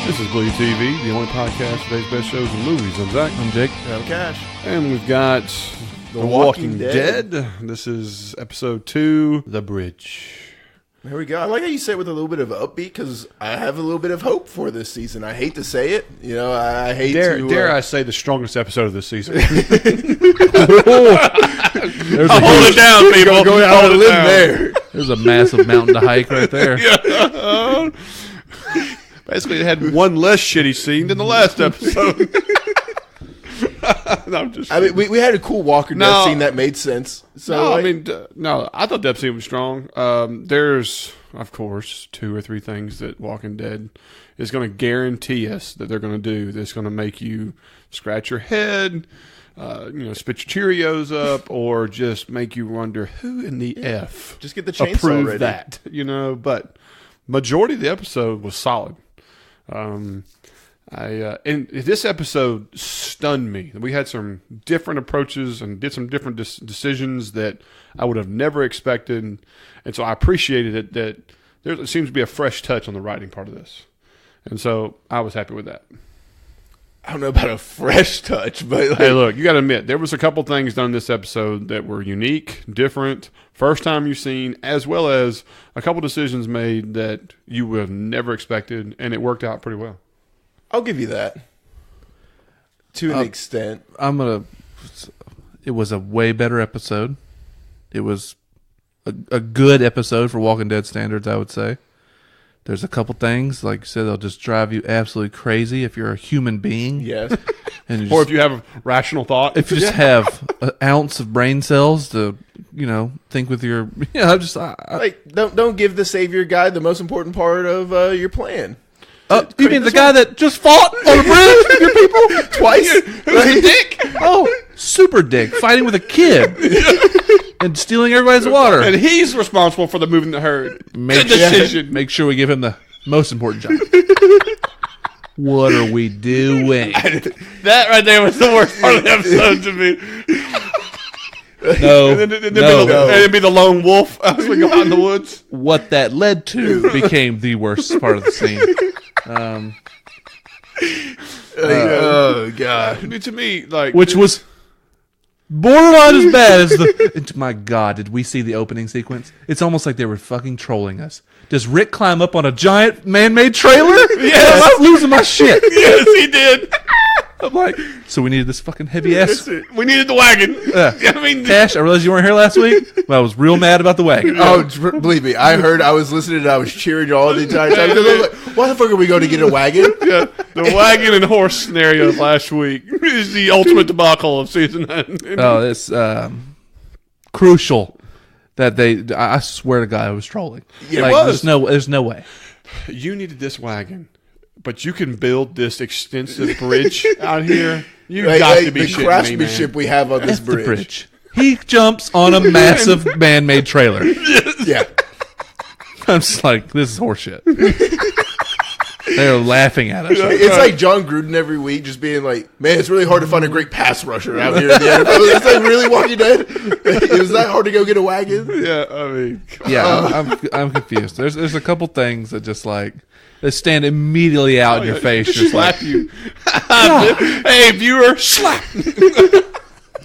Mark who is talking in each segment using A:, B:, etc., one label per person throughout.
A: This is BleedTV, the only podcast for today's best shows and movies. I'm Zach.
B: I'm Jake.
C: I'm Cash.
A: And we've got The Walking
C: Dead.
A: This is episode 2, The Bridge.
C: There we go. I like how you say it with a little bit of upbeat because I have a little bit of hope for this season. I hate to say it. You know, I hate to...
A: Dare I say the strongest episode of this season.
B: There's
A: Hold it down, people.
C: Go out and live there.
B: There's a massive mountain to hike right there.
A: Yeah. Basically, it had one less shitty scene than the last episode. No, I'm just
C: I mean, we had a cool Walker Dead scene that made sense. So
A: I thought that scene was strong. There's, of course, 2 or 3 things that Walking Dead is going to guarantee us that they're going to do that's going to make you scratch your head, spit your Cheerios up, or just make you wonder who in the F
C: just get the chainsaw
A: approved
C: ready.
A: that, But majority of the episode was solid. And this episode stunned me. We had some different approaches and did some different decisions that I would have never expected, and so I appreciated it that there seems to be a fresh touch on the writing part of this, and so I was happy with that.
C: I don't know about a fresh touch, but
A: Hey, look, you got to admit there was a couple things done in this episode that were unique, different, first time you've seen, as well as a couple decisions made that you would have never expected, and it worked out pretty well.
C: I'll give you that to an extent.
B: It was a way better episode. It was a good episode for Walking Dead standards, I would say. There's a couple things, like you said, they'll just drive you absolutely crazy if you're a human being.
C: Yes.
B: And
A: Or if you have a rational thought.
B: if you just have an ounce of brain cells to, think with your,
C: Don't give the savior guy the most important part of your plan.
B: you mean the guy that just fought on a bridge with your people
C: Twice?
A: Who's a dick?
B: Oh, super dick, fighting with a kid and stealing everybody's water.
A: And he's responsible for the moving the herd.
B: Make
A: Good decision.
B: Make sure we give him the most important job. What are we doing?
A: That right there was the worst part of the episode to me.
B: No,
A: And then it'd be the lone wolf as we go out in the woods.
B: What that led to became the worst part of the scene.
C: Oh, God.
A: I mean, to me, like...
B: Which was borderline as bad as the... My God, did we see the opening sequence? It's almost like they were fucking trolling us. Does Rick climb up on a giant man-made trailer?
A: Yes.
B: I'm losing my shit.
A: Yes, he did.
B: I'm like, so we needed this fucking heavy ass...
A: We needed the wagon. I mean...
B: Cash, I realized you weren't here last week, but I was real mad about the wagon.
C: Oh, believe me, I was listening and I was cheering all the entire time. Because I was like, why the fuck are we going to get a wagon?
A: Yeah, the wagon and horse scenario of last week is the ultimate debacle of season 9.
B: Oh, it's crucial that I swear to God, I was trolling.
C: Yeah, it was.
B: There's no way.
A: You needed this wagon, but you can build this extensive bridge out here. You got to be
C: the
A: shitting me,
C: craftsmanship
A: man.
C: we have on this
B: F the
C: bridge.
B: bridge. He jumps on a massive man-made trailer.
C: Yeah.
B: I'm just like, this is horseshit. They're laughing at us.
C: It's like John Gruden every week just being like, man, it's really hard to find a great pass rusher out here in the NFL. It's like, really, Walking Dead? It was that hard to go get a wagon?
A: Yeah, I mean...
B: Yeah, I'm confused. There's a couple things that just like... They stand immediately out in your face. Just
A: slap
B: like,
A: you. Hey, viewer, slap.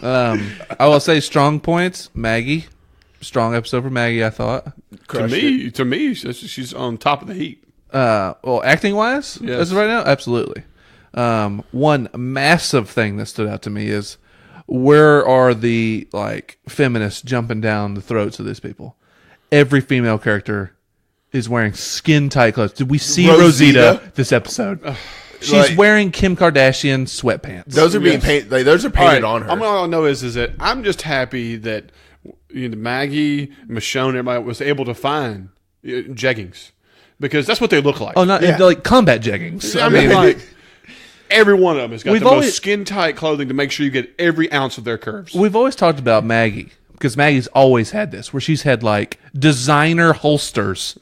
B: I will say strong points. Maggie, strong episode for Maggie. I thought.
A: To me, she's on top of the heap.
B: Well, acting wise,
A: Yes.
B: as of right now, absolutely. One massive thing that stood out to me is where are the feminists jumping down the throats of these people? Every female character is wearing skin tight clothes. Did we see Rosita this episode? She's wearing Kim Kardashian sweatpants.
C: Those are being painted. Those are painted on her.
A: All I know is that I'm just happy that Maggie, Michonne, everybody was able to find jeggings because that's what they look like.
B: Oh, not like combat jeggings.
A: I mean, like every one of them has got the most
B: always
A: skin tight clothing to make sure you get every ounce of their curves.
B: We've always talked about Maggie because Maggie's always had this, where she's had designer holsters,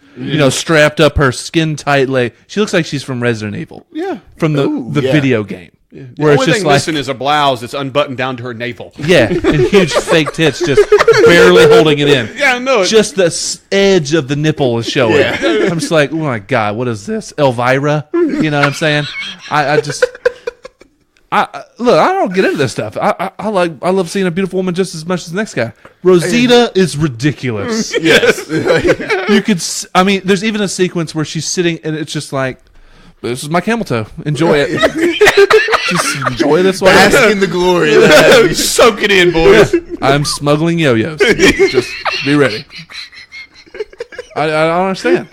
B: strapped up her skin tight leg. She looks like she's from Resident Evil.
A: Yeah,
B: from the video game.
A: The
B: Where it's
A: only
B: just
A: thing
B: like,
A: missing is a blouse that's unbuttoned down to her navel.
B: yeah, and huge fake tits just barely holding it in.
A: Yeah, I know.
B: Just the edge of the nipple is showing.
C: Yeah.
B: I'm just like, oh my God, what is this? Elvira? You know what I'm saying? I look, I don't get into this stuff. I love seeing a beautiful woman just as much as the next guy. Rosita is ridiculous.
C: Yes.
B: You could, there's even a sequence where she's sitting and it's just like, this is my camel toe. Enjoy it. Just enjoy this one.
C: Bask in the glory of that.
A: Soak it in, boys.
B: I'm smuggling yo-yos. Just be ready. I don't understand.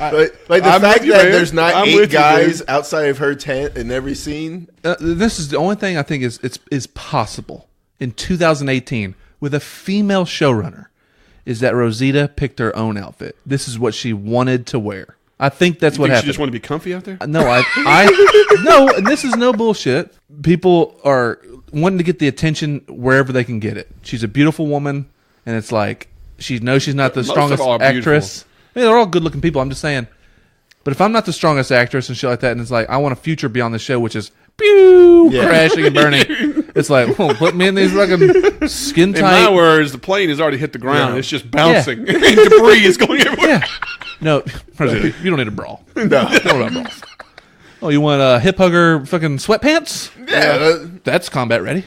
C: Like the
A: I'm
C: fact
A: with you,
C: that
A: man.
C: there's not
A: I'm
C: 8
A: with you,
C: guys
A: dude.
C: outside of her tent in every scene.
B: This is the only thing I think is possible in 2018 with a female showrunner is that Rosita picked her own outfit. This is what she wanted to wear. I think that's what
A: Think
B: happened.
A: she just want to be comfy out there?
B: No, no, and this is no bullshit. People are wanting to get the attention wherever they can get it. She's a beautiful woman, and it's like she knows she's not the
A: Most of
B: strongest
A: all are
B: actress. I mean, they're all good-looking people. I'm just saying. But if I'm not the strongest actress and shit like that, and it's like I want a future beyond the show, which is crashing and burning. It's like, well, put me in these fucking skin
A: In my
B: tight.
A: words, the plane has already hit the ground.
C: Yeah.
A: It's just bouncing. And debris is going everywhere.
B: Yeah. No, you don't need a brawl.
C: No.
B: Don't worry about brawls. Oh, you want a hip hugger fucking sweatpants?
C: Yeah.
B: That's combat ready.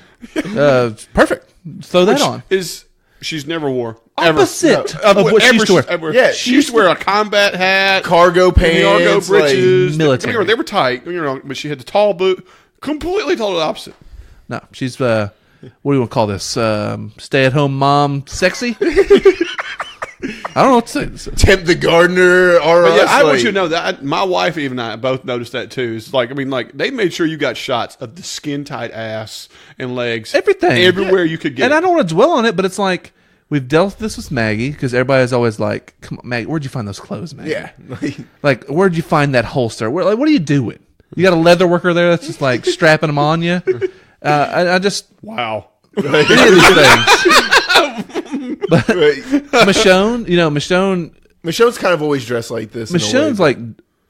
B: Perfect. Throw that on.
A: She's never wore. Ever.
B: Opposite of what she used to wear.
A: Ever.
C: Yeah,
A: She used to wear a combat hat,
C: Cargo pants.
A: cargo britches.
B: military.
A: They were tight, don't get me wrong, but she had the tall boot. Completely total opposite.
B: No, she's what do you want to call this? Stay-at-home mom, sexy. I don't know what to say.
C: Tempt the gardener.
A: But yeah, I want you to know that my wife even I both noticed that too. It's like they made sure you got shots of the skin tight ass and legs,
B: Everything.
A: everywhere you could get.
B: And
A: it.
B: I don't want to dwell on it, but it's like we've dealt with this with Maggie because everybody's always like, "Come on, Maggie, where'd you find those clothes, Maggie?
C: Yeah.
B: Like, where'd you find that holster? What are you doing? You got a leather worker there that's just like strapping them on you. I just
A: Wow.
B: any of these things. But Michonne,
C: Michonne's kind of always dressed like this. in a way,
B: Michonne's
C: but-
B: like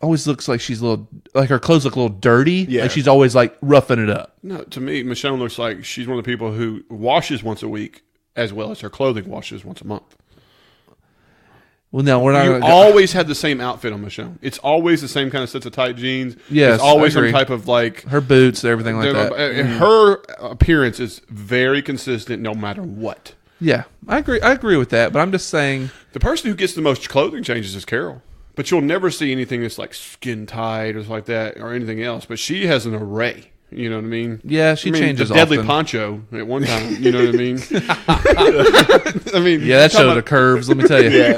B: always looks like she's a little like her clothes look a little dirty.
C: Yeah.
B: Like she's always like roughing it up.
A: No, to me, Michonne looks like she's one of the people who washes once a week as well as her clothing washes once a month.
B: Well, no, we're not.
A: You always had the same outfit on Michonne. It's always the same kind of sets of tight jeans.
B: Yes,
A: it's always
B: I agree.
A: some type of like
B: her boots, everything like that.
A: Her appearance is very consistent no matter what.
B: Yeah, I agree with that. But I'm just saying,
A: The person who gets the most clothing changes is Carol. But you'll never see anything that's like skin tight or like that or anything else. But she has an array. You know what I mean?
B: yeah, she changes
A: the deadly
B: often.
A: poncho at one time. You know what I mean? I mean,
B: Yeah, that showed the curves. Let me tell you.
C: Yeah.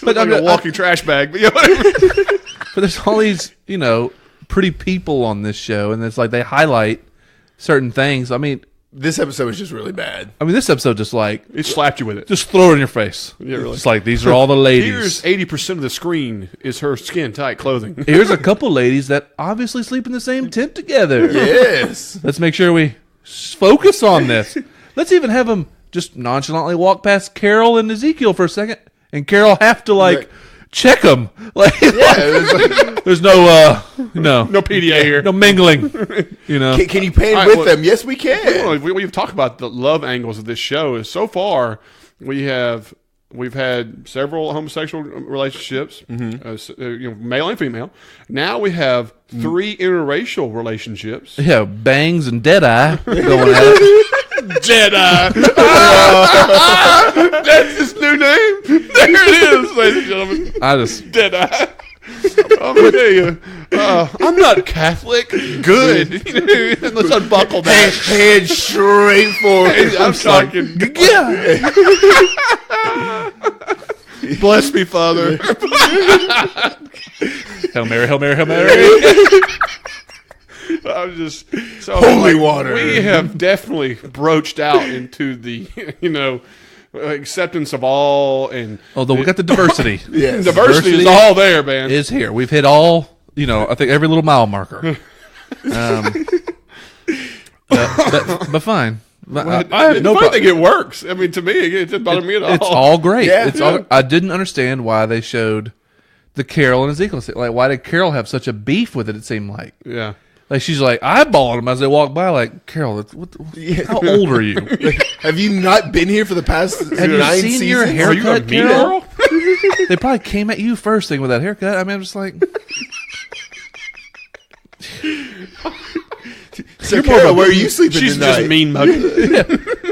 A: but like
B: I'm-
A: a walking trash bag. But, whatever.
B: But there's all these, pretty people on this show, and it's like they highlight certain things. I mean,
C: This episode was just really bad.
B: this episode just like
A: It slapped you with it.
B: just throw it in your face.
A: Yeah, really.
B: It's like these are all the
A: Here's
B: ladies.
A: 80% of the screen is her skin tight clothing.
B: Here's a couple ladies that obviously sleep in the same tent together.
C: Yes.
B: Let's make sure we focus on this. Let's even have them just nonchalantly walk past Carol and Ezekiel for a second, and Carol have to
C: Right.
B: check them. Like, there's no
A: No PDA here.
B: no mingling.
C: Can you pan
A: All right,
C: with
A: well-
C: them? Yes, we can.
A: Well, we've talked about the love angles of this show. Is so far we've had several homosexual relationships, male and female. Now we have 3 interracial relationships.
B: Yeah, bangs and dead eye going at it.
A: Jedi. That's his new name. There it is, ladies and gentlemen.
B: I just
A: Jedi. I'm gonna tell you, I'm not Catholic. Good. Let's unbuckle that.
C: Head straight forward.
A: I'm talking.
B: yeah.
A: Bless me, Father.
B: Hail Mary, Hail Mary, Hail Mary.
A: I'm just so
C: Holy water.
A: We have definitely broached out into the acceptance of all and
B: Although we got the diversity
C: Yes.
A: diversity is all there, man.
B: is here. We've hit all. I think every little mile marker. But fine. But I have no
A: I
B: problem.
A: think it works. I mean, to me, it doesn't bother me at all.
B: It's all great.
C: Yeah.
B: I didn't understand why they showed the Carol and Ezekiel. Like, why did Carol have such a beef with it? It seemed like.
A: Yeah.
B: Like she's like eyeballing him as they walk by. Like Carol, how old are you?
C: Have you not been here for the past
B: Have you
C: 9
B: seen
C: seasons?
B: your
A: Are you a
B: haircut,
A: mean
B: Carol?
A: girl?
B: They probably came at you first thing with that haircut. I mean, I'm just like,
C: So, Carol, where are you sleeping
A: She's
C: tonight?
A: just mean mugging.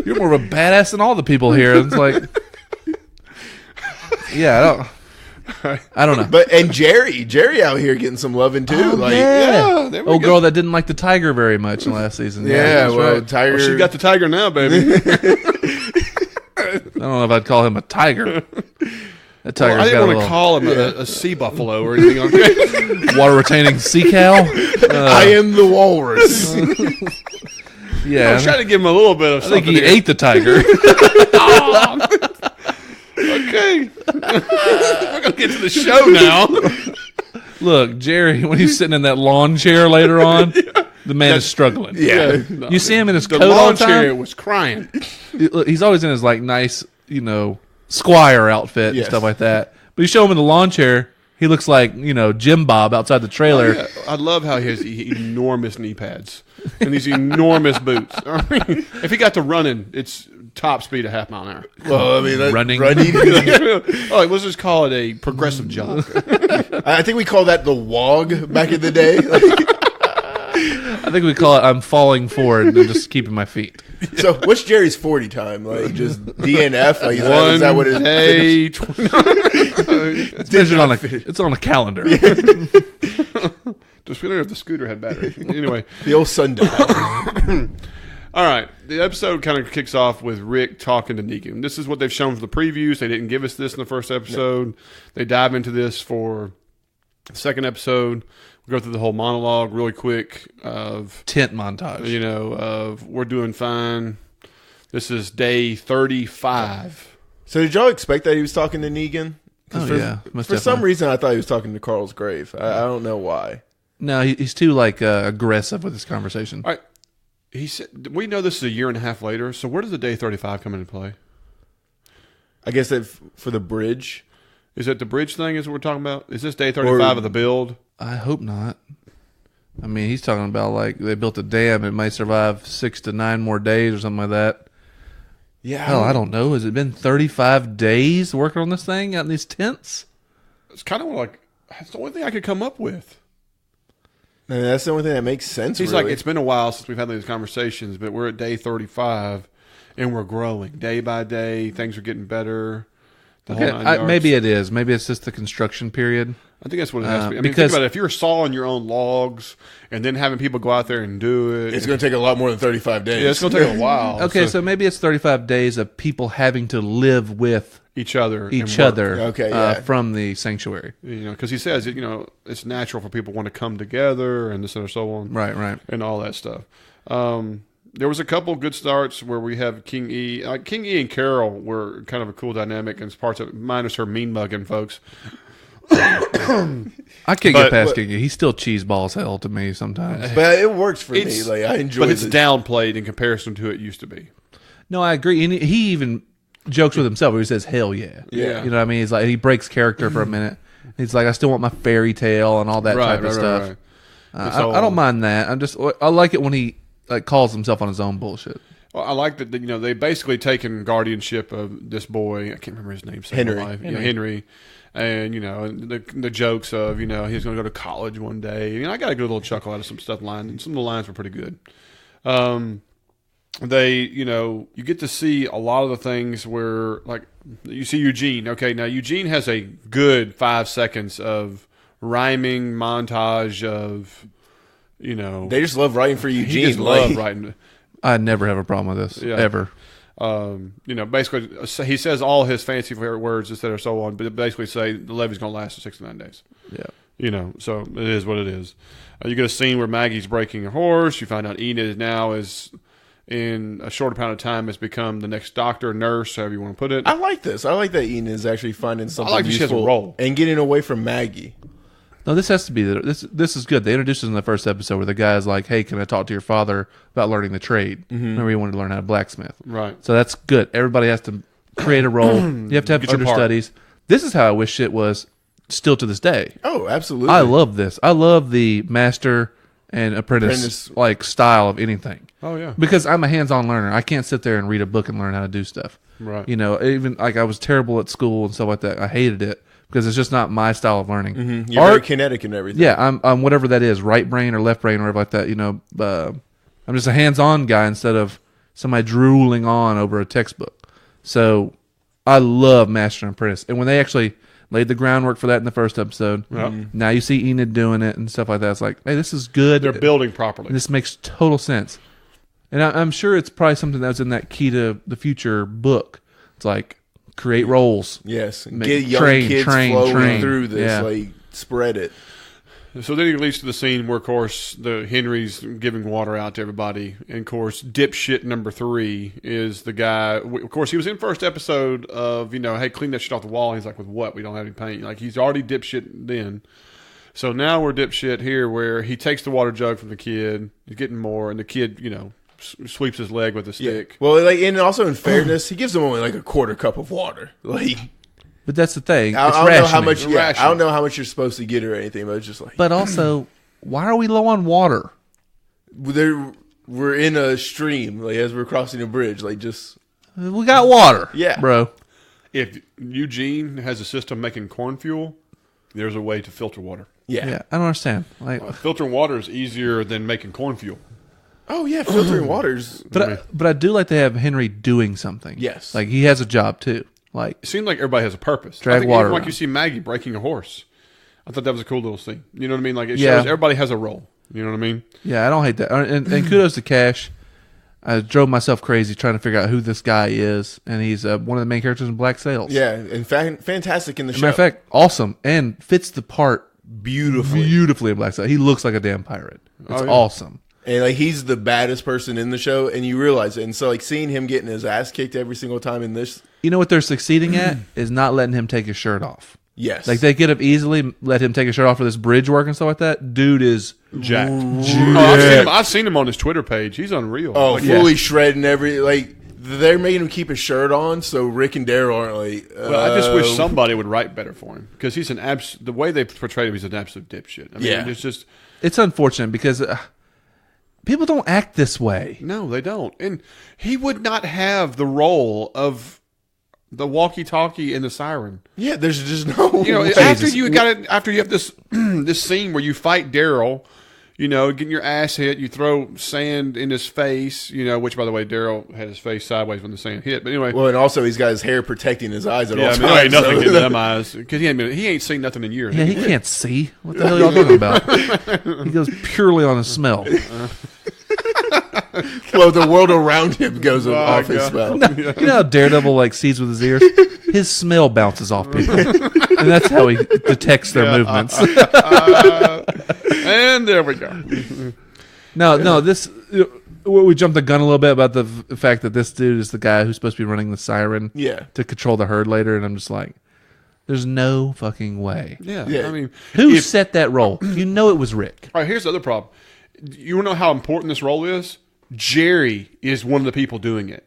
B: you're more of a badass than all the people here. It's like, yeah, I don't know.
C: But and Jerry out here getting some loving too.
A: yeah, there we
B: Old
A: go.
B: girl that didn't like the tiger very much in last season.
C: Yeah,
B: that's
C: well,
B: right.
C: Tiger.
A: Well, she got the tiger now, baby.
B: I don't know if I'd call him a tiger. That tiger's
A: I didn't
B: got
A: want
B: a
A: to call him a sea buffalo or anything like that.
B: water retaining sea cow.
C: I am the walrus.
A: I
B: Yeah,
A: was trying to give him a little bit of
B: I think
A: something.
B: he
A: here.
B: ate the tiger.
A: Okay. We're going to get to the show now.
B: Look, Jerry, when he's sitting in that lawn chair later on, the man is struggling.
C: Yeah.
A: No,
B: You see him in his
A: the
B: coat all
A: lawn
B: the time?
A: chair was crying.
B: Look, he's always in his like nice, squire outfit and
C: Yes.
B: stuff like that. But you show him in the lawn chair, he looks like, Jim Bob outside the trailer.
A: Yeah, I love how he has enormous knee pads and these enormous boots. I mean, if he got to running, it's top speed of half mile an hour.
C: Well, I mean,
B: Running.
A: Oh, let's just call it a progressive jog.
C: I think we call that the wog back in the day.
B: I think we call it I'm falling forward and just keeping my feet.
C: So, what's Jerry's 40 time? Like just DNF? Like is that what it is?
A: Hey,
B: It's on a calendar.
A: just wondering if the scooter had battery. Anyway,
C: The old sundial.
A: all right. The episode kind of kicks off with Rick talking to Negan. This is what they've shown for the previews. They didn't give us this in the first episode. They dive into this for the second episode. We go through the whole monologue really quick of,
B: Tent montage.
A: of we're doing fine. This is day 35.
C: So, did y'all expect that he was talking to Negan? 'Cause
B: Oh,
C: for,
B: yeah, most
C: For some
B: definitely.
C: reason, I thought he was talking to Carl's grave. I don't know why.
B: No, he's too aggressive with this conversation.
A: All right. He said, we know this is a year and a half later, so where does the day 35 come into play?
C: I guess that for the bridge.
A: Is it the bridge thing is what we're talking about? Is this day 35 of the build?
B: I hope not. I mean, he's talking about like they built a dam. It might survive 6 to 9 more days or something like that.
C: Yeah.
B: Hell, I don't know. Has it been 35 days working on this thing out in these tents?
A: It's kind of like, that's the only thing I could come up with.
C: I mean, that's the only thing that makes sense.
A: He's
C: really.
A: like, it's been a while since we've had these conversations, but we're at day 35 and we're growing day by day. Things are getting better. The whole nine yards.
B: Maybe it is. Maybe it's just the construction period.
A: I think that's what it has to be. I mean,
B: because-
A: think about it. If you're sawing your own logs and then having people go out there and do it,
C: It's going to take a lot more than 35 days.
A: yeah, it's going to take a while.
B: Okay, so maybe it's 35 days of people having to live with
A: each other, and
B: each
A: work.
B: other
C: Okay, yeah.
B: from the sanctuary.
A: Because he says, it's natural for people to want to come together and this and so on.
B: Right.
A: And all that stuff. There was a couple good starts where we have King E. King E and Carol were kind of a cool dynamic and parts of it, minus her mean mugging folks.
B: I can't get past Kingy. He's still cheeseball as hell to me sometimes.
C: But it works for me.
A: It's-
C: Like I enjoy
A: But it's
C: it.
A: downplayed in comparison to it used to be.
B: No, I agree. And he even jokes with himself where he says, hell yeah.
A: Yeah.
B: You know what I mean? He's like, he breaks character for a minute. He's like, I still want my fairy tale and all that type of stuff.
A: Right.
B: I don't mind that. I like it when he calls himself on his own bullshit.
A: Well, I like that, they basically taken guardianship of this boy. I can't remember his name.
C: Henry.
A: Henry. And, the jokes of, he's going to go to college one day. I got a good little chuckle out of some stuff line. And some of the lines were pretty good. You get to see a lot of the things where, like, you see Eugene. Okay, now Eugene has a good 5 seconds of rhyming montage of,
C: They just love writing for Eugene.
A: he just love writing.
B: I never have a problem with this,
A: Yeah.
B: ever.
A: Basically, he says all his fancy words, et cetera, so on, but basically say the levee's going to last for 6 to 9 days.
B: Yeah.
A: So it is what it is. You get a scene where Maggie's breaking a horse. You find out Enid now is, in a short amount of time, has become the next doctor, nurse, however you want to put it.
C: I like this. I like that Ian is actually finding something
A: like that she has a
C: useful
A: role.
C: and getting away from Maggie.
B: No, this has to be this is good. They introduced us in the first episode where the guy's like, "Hey, can I talk to your father about learning the trade?" Remember, he wanted to learn how to blacksmith.
A: Right.
B: So that's good. Everybody has to create a role. You have to have
A: Get your part.
B: understudies. This is how I wish it was still to this day.
C: Oh, absolutely.
B: I love this. I love the master and apprentice like style of anything.
A: Oh yeah.
B: Because I'm a hands-on learner. I can't sit there and read a book and learn how to do stuff.
A: Right.
B: You know, even like I was terrible at school and stuff like that. I hated it because it's just not my style of learning.
C: Mm-hmm. You're very kinetic and everything.
B: Yeah, I'm whatever that is, right brain or left brain or whatever like that. You know, I'm just a hands-on guy instead of somebody drooling on over a textbook. So I love Master and Apprentice. And when they actually laid the groundwork for that in the first episode, now you see Enid doing it and stuff like that. It's like, hey, this is good.
A: They're building properly.
B: This makes total sense. And I'm sure it's probably something that was in that Key to the Future book. It's like, create roles.
C: Yes.
B: Make-
C: Get young
B: train,
C: kids
B: train,
C: flowing
B: train.
C: through this.
B: Yeah.
C: Like, spread it.
A: So then he leads to the scene where, of course, the Henry's giving water out to everybody. And, of course, dipshit number 3 is the guy. Of course, he was in first episode of, you know, hey, clean that shit off the wall. He's like, with what? We don't have any paint. Like, he's already dipshit then. So now we're dipshit here where he takes the water jug from the kid. He's getting more. And the kid, you know, sweeps his leg with a stick.
C: Yeah. Well, like, and also in fairness, he gives them only like a quarter cup of water. Like,
B: But that's the thing.
C: I
B: It's
C: don't know how much.
B: rationing.
C: Yeah, I don't know how much you're supposed to get or anything, but it's just like.
B: But also, why are we low on water?
C: We're in a stream, like as we're crossing a bridge, like just.
B: We got water.
C: Yeah.
B: Bro.
A: If Eugene has a system making corn fuel, there's a way to filter water.
C: Yeah.
B: Yeah, I don't understand. Like,
A: Filtering water is easier than making corn fuel.
C: Oh yeah, filtering waters.
B: but I do like to have Henry doing something.
C: Yes.
B: Like, he has a job, too. Like,
A: It seems like everybody has a purpose.
B: Drag
A: I think
B: water
A: even like
B: around.
A: you see Maggie breaking a horse. I thought that was a cool little scene. You know what I mean? Like it
B: Yeah.
A: shows everybody has a role. You know what I mean?
B: yeah, I don't hate that. And kudos to Cash. I drove myself crazy trying to figure out who this guy is, and he's one of the main characters in Black Sails.
C: Yeah, and fantastic in the
B: As a
C: show.
B: matter of fact, awesome, and fits the part
C: Beautifully.
B: in Black Sails. He looks like a damn pirate. It's
A: yeah.
B: awesome.
C: And like he's the baddest person in the show, and you realize it. And so like seeing him getting his ass kicked every single time in this,
B: You know what they're succeeding at is not letting him take his shirt off.
C: yes,
B: Like, they get up easily, let him take his shirt off for this bridge work and stuff like that. Dude is
A: Jacked. Oh, I've seen him on his Twitter page. He's unreal.
C: oh
A: Like,
C: fully shredding every like. They're making him keep his shirt on, so Rick and Daryl aren't like.
A: well, I just wish somebody would write better for him because he's the way they portray him, he's an absolute dipshit. I mean,
C: Yeah.
A: it's just
B: It's unfortunate because people don't act this way.
A: no, they don't. And he would not have the role of the walkie-talkie and the siren.
C: Yeah, there's just no.
A: You know,
C: way.
A: after you have this this scene where you fight Daryl, you know, getting your ass hit, you throw sand in his face, you know, which by the way, Daryl had his face sideways when the sand hit. But anyway,
C: Well, and also he's got his hair protecting his eyes at all
A: yeah, I
C: times.
A: mean, there ain't nothing
C: so-
A: in them eyes because he ain't seen nothing in years.
B: Yeah, he can't see. What the hell are y'all talking about? He goes purely on his smell.
C: Well, the world around him goes off his
A: God.
C: spell.
B: You know how Daredevil like sees with his ears? His smell bounces off people, and that's how he detects their movements.
A: And there we go.
B: No, this we jumped the gun a little bit about the fact that this dude is the guy who's supposed to be running the siren
C: Yeah.
B: to control the herd later, and I'm just like, there's no fucking way.
A: Yeah,
C: Yeah.
A: I mean,
B: Who set that role? You know it was Rick.
A: all right, here's the other problem. You know how important this role is? Jerry is one of the people doing it.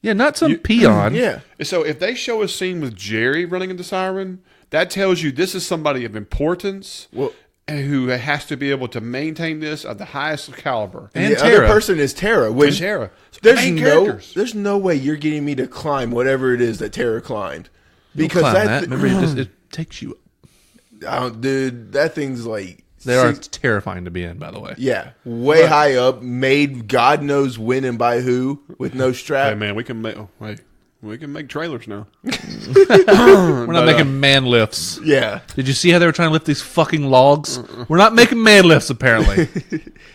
B: Yeah, not some peon.
C: Yeah.
A: So if they show a scene with Jerry running the siren, that tells you this is somebody of importance
C: Well,
A: who has to be able to maintain this at the highest caliber.
B: And
C: the
B: Tara.
C: other person is Tara. Which
A: And Tara. So
C: There's
A: main
C: no,
A: characters.
C: there's no way you're getting me to climb whatever it is that Tara climbed. Because
B: Climb
C: that,
B: Remember, it takes you.
C: dude, that thing's like
B: They are terrifying to be in, by the way.
C: yeah, way high up, made God knows when and by who, with no
A: Hey
C: strap.
A: man, we can make trailers now.
B: We're not making man lifts.
C: Yeah,
B: Did you see how they were trying to lift these fucking logs? We're not making man lifts, apparently.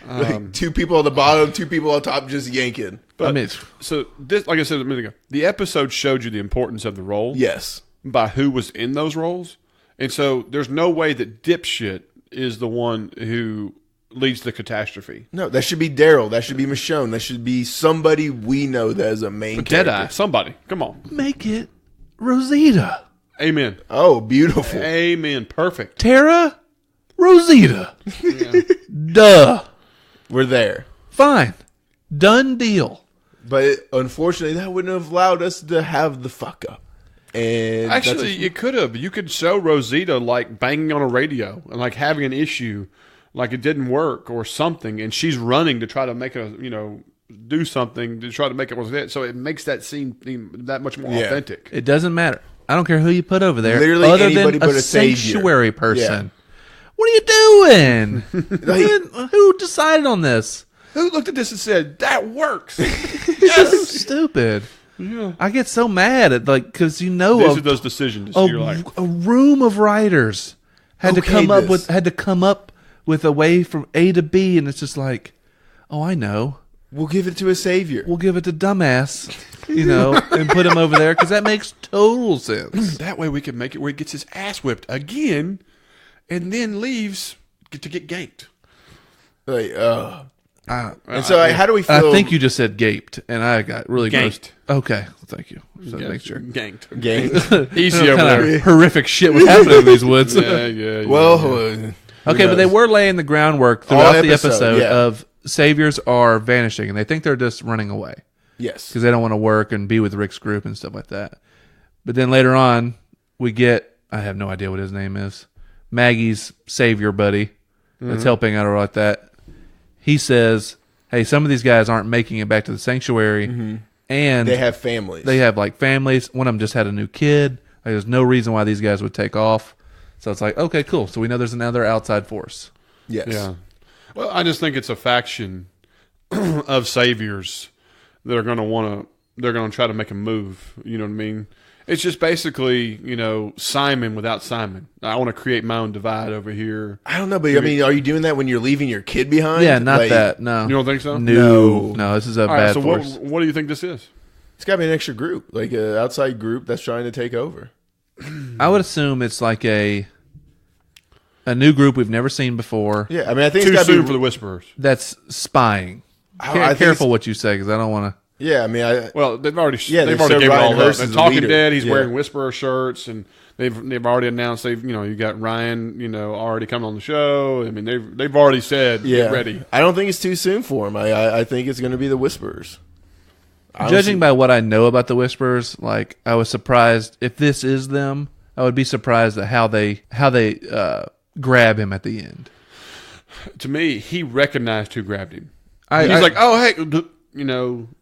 C: like, 2 people on the bottom, 2 people on top, just yanking.
A: But,
B: I mean,
A: so this, like I said a minute ago, the episode showed you the importance of the role
C: Yes,
A: by who was in those roles, and so there's no way that dipshit is the one who leads the catastrophe.
C: no, that should be Daryl. That should be Michonne. That should be somebody we know that is a main character.
A: Deadeye, somebody, come on,
B: make it Rosita.
A: amen,
C: Oh, beautiful.
A: amen, perfect.
B: Tara, Rosita. Duh.
C: We're there.
B: Fine. Done deal.
C: But unfortunately, that wouldn't have allowed us to have the fuck up. And that's
A: Actually, it could have. You could show Rosita like banging on a radio and like having an issue, like it didn't work or something, and she's running to try to make it, do something to try to make it was it. So it makes that scene that much more authentic.
B: It doesn't matter. I don't care who you put over there.
C: Literally
B: other
C: anybody
B: than
C: but
B: a
C: a savior.
B: sanctuary person.
C: Yeah.
B: What are you doing? Who decided on this?
A: Who looked at this and said that works?
B: So
A: Yes.
B: stupid.
A: Yeah.
B: I get so mad at because
A: These are those decisions. You're like,
B: a room of writers had to come up with a way from A to B, and it's just like, oh, I know.
C: We'll give it to a savior.
B: We'll give it to dumbass, and put him over there because that makes total sense.
A: that way we can make it where he gets his ass whipped again, and then leaves to get ganked.
C: Like, and so, how do we feel?
B: I think you just said gaped, and I got really
A: Ganked.
B: grossed. Okay, thank you. So make sure.
A: Ganked.
C: Ganked.
A: Easy over
B: Kind
A: there.
B: of horrific shit was happening in these woods.
A: Yeah.
C: Well,
B: Okay, but they were laying the groundwork throughout the episode
C: yeah.
B: of saviors are vanishing, and they think they're just running away
C: yes.
B: because they don't want to work and be with Rick's group and stuff like that. But then later on, we get, I have no idea what his name is, Maggie's savior buddy that's helping out her like that. He says, hey, some of these guys aren't making it back to the sanctuary, and
C: They have families.
B: they have like families. One of them just had a new kid. Like, there's no reason why these guys would take off. So it's like, okay, cool. So we know there's another outside force.
C: Yes.
A: Yeah. Well, I just think it's a faction of saviors that are going to they're going to try to make a move. You know what I mean? It's just basically, Simon without Simon. I want to create my own divide over here.
C: I don't know, but I mean, are you doing that when you're leaving your kid behind?
B: Yeah, not
C: Like,
B: that. No.
A: You don't think so?
B: No, this is a
A: All right,
B: bad
A: so
B: force.
A: what do you think this is?
C: It's got to be an extra group, like an outside group that's trying to take over.
B: I would assume it's like a new group we've never seen before
C: Yeah, I mean, I think
A: Too
C: it's got to
A: soon
C: be
A: for the Whisperers.
B: that's spying.
C: I think
B: Careful
C: it's-
B: what you say because I don't want to.
C: Yeah, I mean,
A: Well, they've already
C: Yeah,
A: they've
C: they
A: already
C: said
A: given it
C: Ryan
A: all up.
C: Hurst
A: And
C: is the
A: Talking
C: leader.
A: Dead, he's
C: Yeah.
A: wearing Whisperer shirts, and they've already announced you got Ryan already coming on the show. I mean they've already said get ready.
C: I don't think it's too soon for him. I think it's going to be the Whisperers.
B: Judging by what I know about the Whisperers, like I was surprised if this is them. I would be surprised at how they grab him at the end.
A: To me, he recognized who grabbed him.
B: He's
A: He's like, oh hey,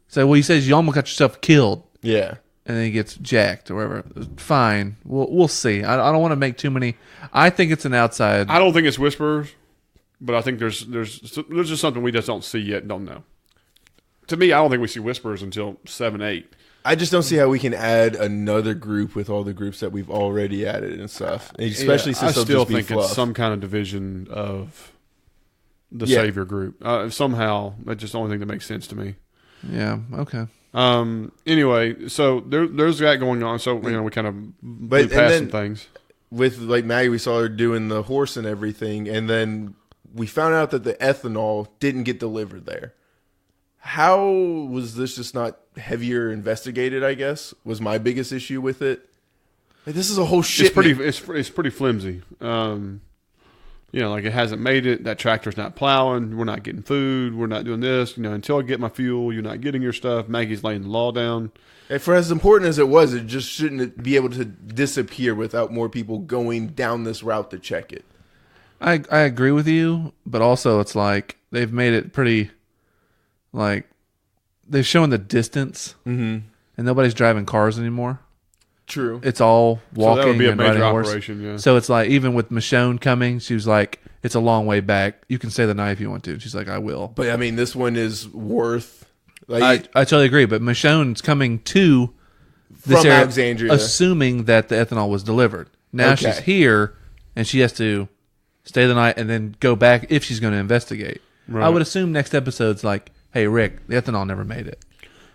B: so he says you almost got yourself killed,
C: Yeah.
B: and then he gets jacked or whatever. Fine, we'll see. I don't want to make too many. I think it's an outside.
A: I don't think it's Whisperers, but I think there's just something we just don't see yet and don't know. To me, I don't think we see Whisperers until 7, 8.
C: I just don't see how we can add another group with all the groups that we've already added and stuff. Especially
A: I
C: since they'll
A: still
C: just be
A: think
C: fluff.
A: it's some kind of division of the
C: Yeah.
A: Savior group. Somehow, that's just the only thing that makes sense to me.
B: Yeah. Okay.
A: Anyway, so there's that going on. So we kind of blew
C: and
A: past
C: then-
A: some things.
C: With like Maggie, we saw her doing the horse and everything, and then we found out that the ethanol didn't get delivered there. How was this just not heavier investigated? I guess was my biggest issue with it. Like, this is a whole shit.
A: It's pretty flimsy. Like it hasn't made it. That tractor's not plowing. We're not getting food. We're not doing this. Until I get my fuel, you're not getting your stuff. Maggie's laying the law down.
C: And for as important as it was, it just shouldn't be able to disappear without more people going down this route to check it.
B: I agree with you, but also it's like they've made it pretty, like they've shown the distance, and nobody's driving cars anymore.
C: True.
B: It's all walking
A: So that would be a
B: and riding
A: major
B: a horse.
A: operation. Yeah.
B: So it's like even with Michonne coming, she was like, "It's a long way back. You can stay the night if you want to." She's like, "I will."
C: But I mean, this one is worth. Like,
B: I totally agree, but Michonne's coming to this
C: From
B: area,
C: Alexandria.
B: assuming that the ethanol was delivered. Now
C: Okay.
B: she's here, and she has to stay the night and then go back if she's going to investigate.
A: Right.
B: I would assume next episode's like, "Hey Rick, the ethanol never made it."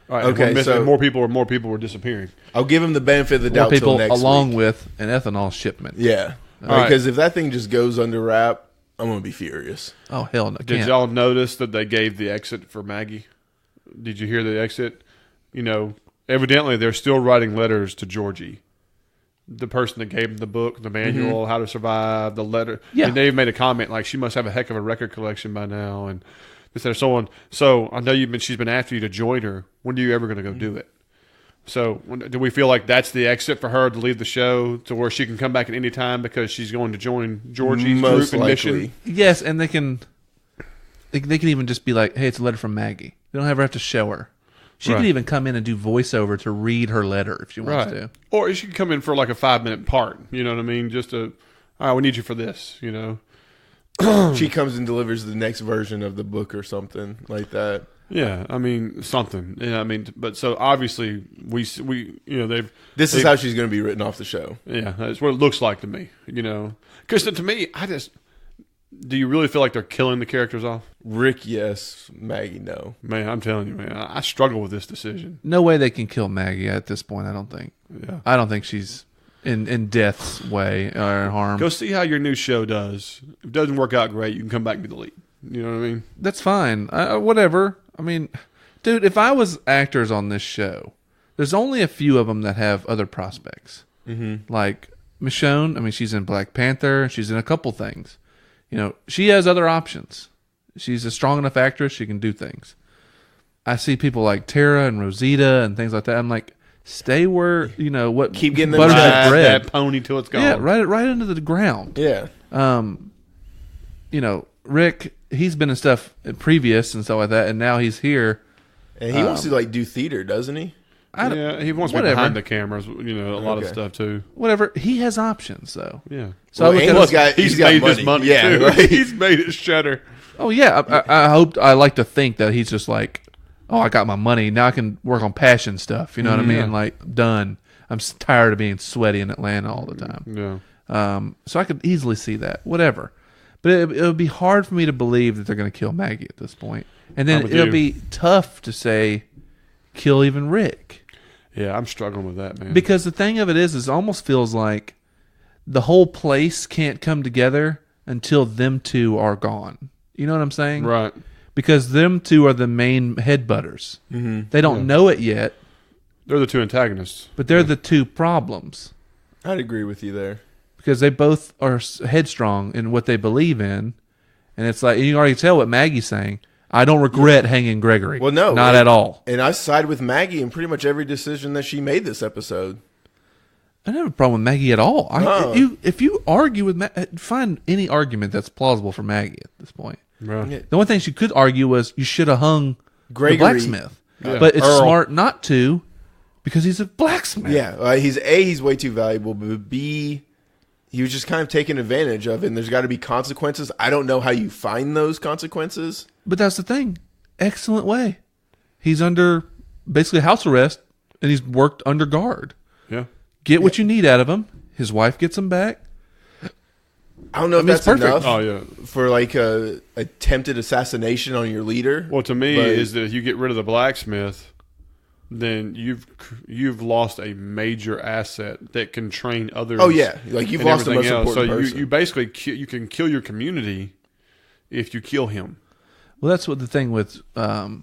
A: All right,
C: Okay,
A: and
C: so-
A: more people were disappearing.
C: I'll give him the benefit of the
B: More
C: doubt till
B: people
C: next
B: along
C: week.
B: with an ethanol shipment.
C: Yeah,
A: right.
C: because if that thing just goes under wrap, I'm gonna be furious.
B: Oh hell no!
A: Did
B: Can't.
A: y'all notice that they gave the exit for Maggie? Did you hear the exit? Evidently they're still writing letters to Georgie, the person that gave him the book, the manual, how to survive, the letter.
B: Yeah.
A: And they've made a comment like she must have a heck of a record collection by now, and this and so on. So I know she's been after you to join her. When are you ever going to go do it? So do we feel like that's the exit for her to leave the show to where she can come back at any time because she's going to join Georgie's
C: Most
A: group and mission?
C: likely.
B: Yes, and they can even just be like, hey, it's a letter from Maggie. They don't ever have to show her. She
A: Right.
B: could even come in and do voiceover to read her letter if she wants to.
A: Or she could come in for like a 5-minute part. You know what I mean? Just all right, we need you for this, you know?
C: She comes and delivers the next version of the book or something like that.
A: Yeah, I mean, something. Yeah, I mean, but so obviously we you know,
C: This is how she's going to be written off the show.
A: Yeah, that's what it looks like to me, you know? Because to me, do you really feel like they're killing the characters off?
C: Rick, yes. Maggie, no.
A: Man, I'm telling you, man, I struggle with this decision.
B: No way they can kill Maggie at this point, I don't think.
A: Yeah.
B: I don't think she's in death's way or harm.
A: Go see how your new show does. If it doesn't work out great, you can come back and be the lead. You know what I mean?
B: That's fine. Whatever. I mean, dude, if I was actors on this show, there's only a few of them that have other prospects. Mm-hmm. Like Michonne, I mean, she's in Black Panther. She's in a couple things. You know, she has other options. She's a strong enough actress. She can do things. I see people like Tara and Rosita and things like that. I'm like, stay where, you know, what.
C: Keep getting them
B: butter that
A: Ride
B: bread.
A: that pony till it's gone.
B: Yeah, right into the ground.
C: Yeah.
B: You know, Rick, he's been in stuff previous and stuff like that, and now he's here.
C: And he wants to like do theater, doesn't he?
A: Yeah, he wants to be
B: whatever.
A: behind the cameras, you know, a lot of
C: Okay.
A: stuff too.
B: Whatever. He has options, though.
A: Yeah.
B: So I look
C: and
B: at
C: he's got,
A: He's
C: he's got
A: made
C: money.
A: this money
C: Yeah,
A: too.
C: right.
A: He's made it shudder.
B: Oh yeah, I like to think that he's just like, oh, I got my money now. I can work on passion stuff. You know what I mean? Like done. I'm tired of being sweaty in Atlanta all the time.
A: Yeah.
B: So I could easily see that. Whatever, but it would be hard for me to believe that they're going to kill Maggie at this point, and then
A: I'm with
B: it'll
A: you.
B: be tough to say kill even Rick.
A: Yeah, I'm struggling with that, man.
B: Because the thing of it is it almost feels like the whole place can't come together until them two are gone. You know what I'm saying?
A: Right.
B: Because them two are the main headbutters. Mm-hmm. They don't know it yet,
A: They're the two antagonists.
B: but they're the two problems.
C: I'd agree with you there.
B: Because they both are headstrong in what they believe in. And it's like, you can already tell what Maggie's saying. I don't regret hanging Gregory.
C: Well, no.
B: Not at all.
C: And I side with Maggie in pretty much every decision that she made this episode.
B: I don't have a problem with Maggie at all. If you argue with find any argument that's plausible for Maggie at this point.
A: Right.
C: Yeah.
B: The only thing she could argue was you should have hung
C: Gregory,
B: the blacksmith.
A: Yeah.
B: But it's
A: Earl.
B: smart not to because he's a blacksmith.
C: Yeah, he's way too valuable, but B, he was just kind of taken advantage of, and there's got to be consequences. I don't know how you find those consequences.
B: But that's the thing. Excellent way. He's under basically house arrest and he's worked under guard.
A: Yeah.
B: Get what you need out of him. His wife gets him back.
C: I don't know if
B: mean, it's
C: that's
B: perfect.
C: enough
A: Oh, yeah.
C: for like a attempted assassination on your leader.
A: Well, to me,
C: But-
A: is that if you get rid of the blacksmith, then you've lost a major asset that can train others.
C: Oh yeah, like you've
A: and
C: lost the most
A: everything else.
C: important
A: So
C: person.
A: you basically you can kill your community if you kill him.
B: Well, that's what the thing with her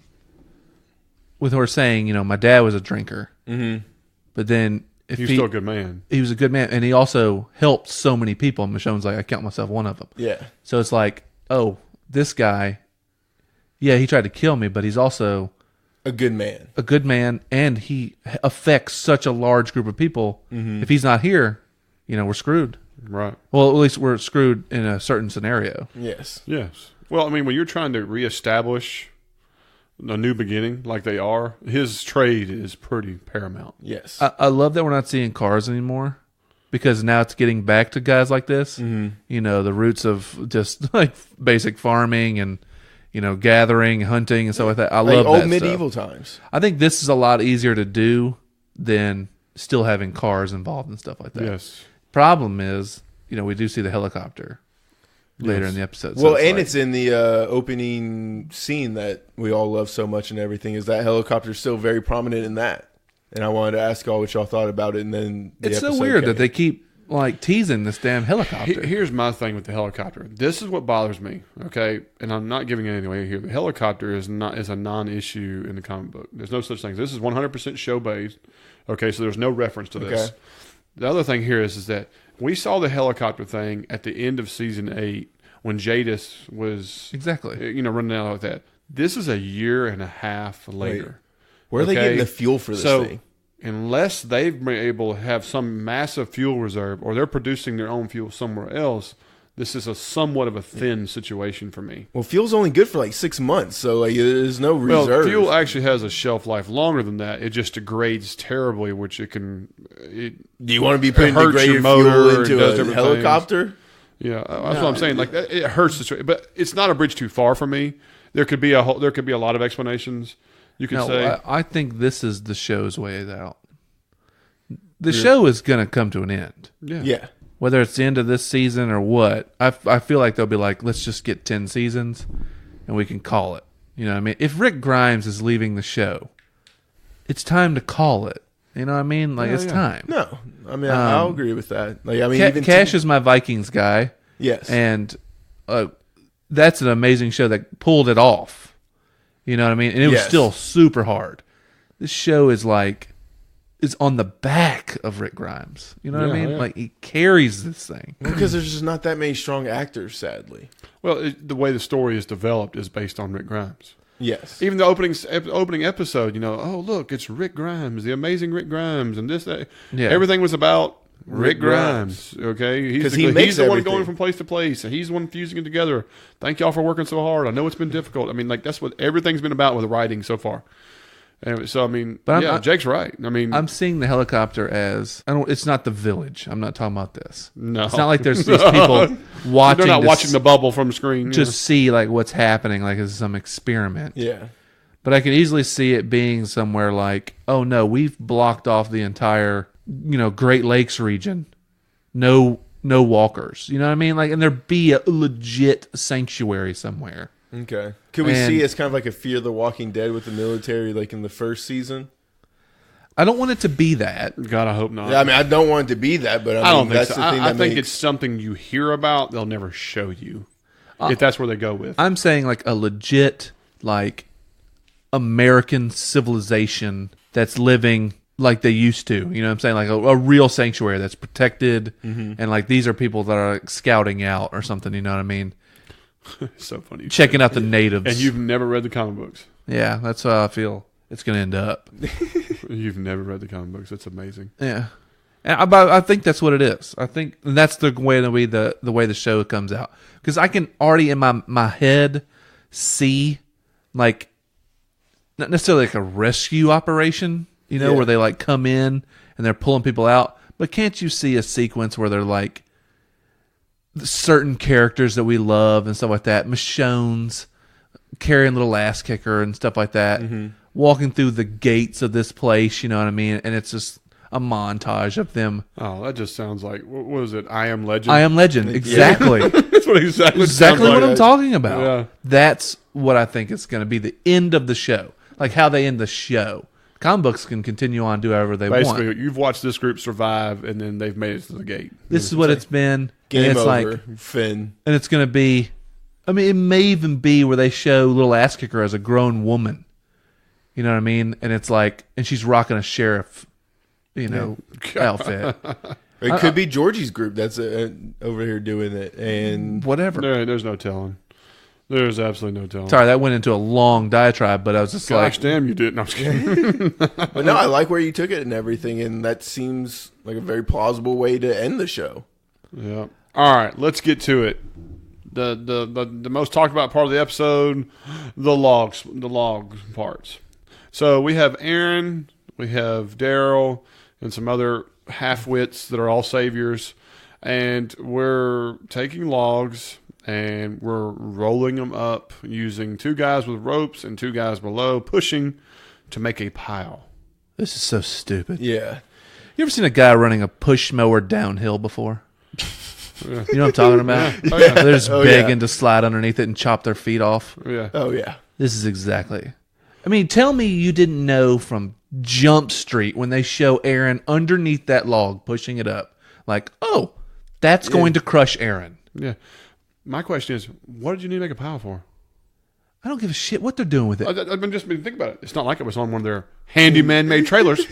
B: saying, you know, my dad was a drinker. Mm-hmm. But then if
A: He's still a good man.
B: he was a good man, and he also helped so many people. And Michonne's like, I count myself one of them.
C: Yeah,
B: So it's like, oh, this guy, yeah, he tried to kill me, but he's also
C: a good man.
B: a good man, and he affects such a large group of people. Mm-hmm. If he's not here, you know, we're screwed.
A: Right.
B: Well, at least we're screwed in a certain scenario.
C: Yes.
A: Yes. Well, I mean, when you're trying to reestablish a new beginning like they are, his trade is pretty paramount.
C: Yes.
B: I love that we're not seeing cars anymore because now it's getting back to guys like this. Mm-hmm. You know, the roots of just like basic farming and, you know, gathering, hunting, and stuff like that. I
C: like
B: love
C: old
B: that
C: medieval
B: stuff.
C: times.
B: I think this is a lot easier to do than still having cars involved and stuff like that.
A: Yes.
B: Problem is, you know, we do see the helicopter later in the episode. So
C: Well,
B: it's
C: and
B: like-
C: it's in the opening scene that we all love so much and everything. Is that helicopter still very prominent in that? And I wanted to ask y'all what y'all thought about it. And then
B: it's so weird that they keep like teasing this damn helicopter.
A: Here's my thing with the helicopter. This is what bothers me, okay? And I'm not giving anything away here. The helicopter is a non-issue in the comic book. There's no such thing. This is 100% show-based. Okay, so there's no reference to this.
C: Okay.
A: The other thing here is that we saw the helicopter thing at the end of season 8 when Jadis was
B: Exactly.
A: you know, running out like that. This is a year and a half later.
C: Where are they
A: Okay?
C: getting the fuel for this
A: So,
C: thing?
A: unless they've been able to have some massive fuel reserve or they're producing their own fuel somewhere else, this is a somewhat of a thin situation for me.
C: Well, fuel's only good for like 6 months, so like there's no reserve.
A: Well, fuel actually has a shelf life longer than that. It just degrades terribly, which it can.
C: Do you want to be putting
A: hurts
C: degraded
A: your motor
C: fuel
A: and
C: into
A: does
C: a
A: different
C: helicopter?
A: Yeah, that's what I'm saying. Like it hurts, but it's not a bridge too far for me. There could be a lot of explanations. You could say.
B: I think this is the show's way out. The show is going to come to an end.
C: Yeah.
B: Whether it's the end of this season or what, I feel like they'll be like, let's just get 10 seasons and we can call it. You know what I mean? If Rick Grimes is leaving the show, it's time to call it. You know what I mean? Like, it's time.
C: No, I mean, I'll agree with that. Like, I mean, even
B: Cash is my Vikings guy.
C: Yes.
B: And that's an amazing show that pulled it off. You know what I mean? And it was still super hard. This show is like, is on the back of Rick Grimes. You know what I mean?
A: Yeah.
B: Like, he carries this thing.
C: because there's just not that many strong actors, sadly.
A: Well, the way the story is developed is based on Rick Grimes.
C: Yes.
A: Even the opening episode, oh look, it's Rick Grimes, the amazing Rick Grimes, and this that.
B: Yeah.
A: Everything was about Rick
C: Rick Grimes.
A: Grimes. Okay, he's
C: 'Cause
A: the,
C: he makes
A: he's the one
C: everything.
A: going from place to place, and he's the one fusing it together. Thank y'all for working so hard. I know it's been difficult. I mean, like that's what everything's been about with the writing so far. And so I mean,
B: But
A: Jake's right. I mean,
B: I'm seeing the helicopter as it's not the village. I'm not talking about this.
A: no,
B: It's not like there's these people watching.
A: They're not
B: to
A: watching the bubble from the screen.
B: just see like what's happening, like it's some experiment.
C: Yeah.
B: But I could easily see it being somewhere like, oh no, we've blocked off the entire, Great Lakes region. No walkers. You know what I mean? Like, and there be a legit sanctuary somewhere.
C: Okay. Could we see it's kind of like a Fear the Walking Dead with the military, like in the first season?
B: I don't want it to be that.
A: God, I hope not.
C: Yeah, I mean, I don't want it to be that, but
A: I don't think
C: that's
A: so.
C: the thing
A: I
C: that
A: think
C: makes...
A: it's something you hear about. They'll never show you if that's where they go with.
B: I'm saying like a legit, like, American civilization that's living like they used to. You know what I'm saying? Like a real sanctuary that's protected. And like these are people that are like, scouting out or something. You know what I mean?
A: So funny.
B: Checking out the natives.
A: And you've never read the comic books.
B: Yeah, that's how I feel it's going to end up.
A: You've never read the comic books. That's amazing.
B: Yeah. And I think that's what it is. I think and that's the way the way the show comes out. Because I can already in my head see like not necessarily like a rescue operation, where they like come in and they're pulling people out. But can't you see a sequence where they're like certain characters that we love and stuff like that, Michonne's carrying little ass kicker and stuff like that, walking through the gates of this place, you know what I mean? And it's just a montage of them.
A: Oh, that just sounds like what was it? I Am Legend.
B: I Am Legend, exactly.
A: That's what exactly
B: What I'm
A: like.
B: talking about.
A: Yeah.
B: That's what I think is going to be the end of the show, like how they end the show. Comic books can continue on, do whatever they
A: Basically,
B: want.
A: you've watched this group survive, and then they've made it to the gate.
B: This is what it's been.
C: Game
B: and it's
C: over,
B: like,
C: Finn.
B: and it's going to be. I mean, it may even be where they show little ass kicker as a grown woman. You know what I mean? And it's like, and she's rocking a sheriff, outfit.
C: It could be Georgie's group that's over here doing it, and
B: Whatever.
A: There's no telling. There's absolutely no telling.
B: Sorry, that went into a long diatribe, but I was just
A: Gosh
B: like,
A: damn, you didn't. No, I'm just kidding.
C: but no, I like where you took it and everything, and that seems like a very plausible way to end the show.
A: Yeah. All right, let's get to it. The most talked about part of the episode, the log parts. So we have Aaron, we have Daryl, and some other half-wits that are all saviors, and we're taking logs and we're rolling them up using 2 guys with ropes and 2 guys below pushing to make a pile.
B: this is so stupid.
C: Yeah.
B: You ever seen a guy running a push mower downhill before?
A: Yeah.
B: You know what I'm talking about?
A: Oh, yeah.
B: They're just
C: Oh,
B: begging
C: yeah.
B: to slide underneath it and chop their feet off.
A: Yeah.
C: Oh yeah.
B: This is exactly. I mean, tell me you didn't know from Jump Street when they show Aaron underneath that log pushing it up. Like, oh, that's going to crush Aaron.
A: Yeah. My question is, what did you need to make a pile for?
B: I don't give a shit what they're doing with it.
A: I've been thinking about it. It's not like it was on one of their handyman-made trailers.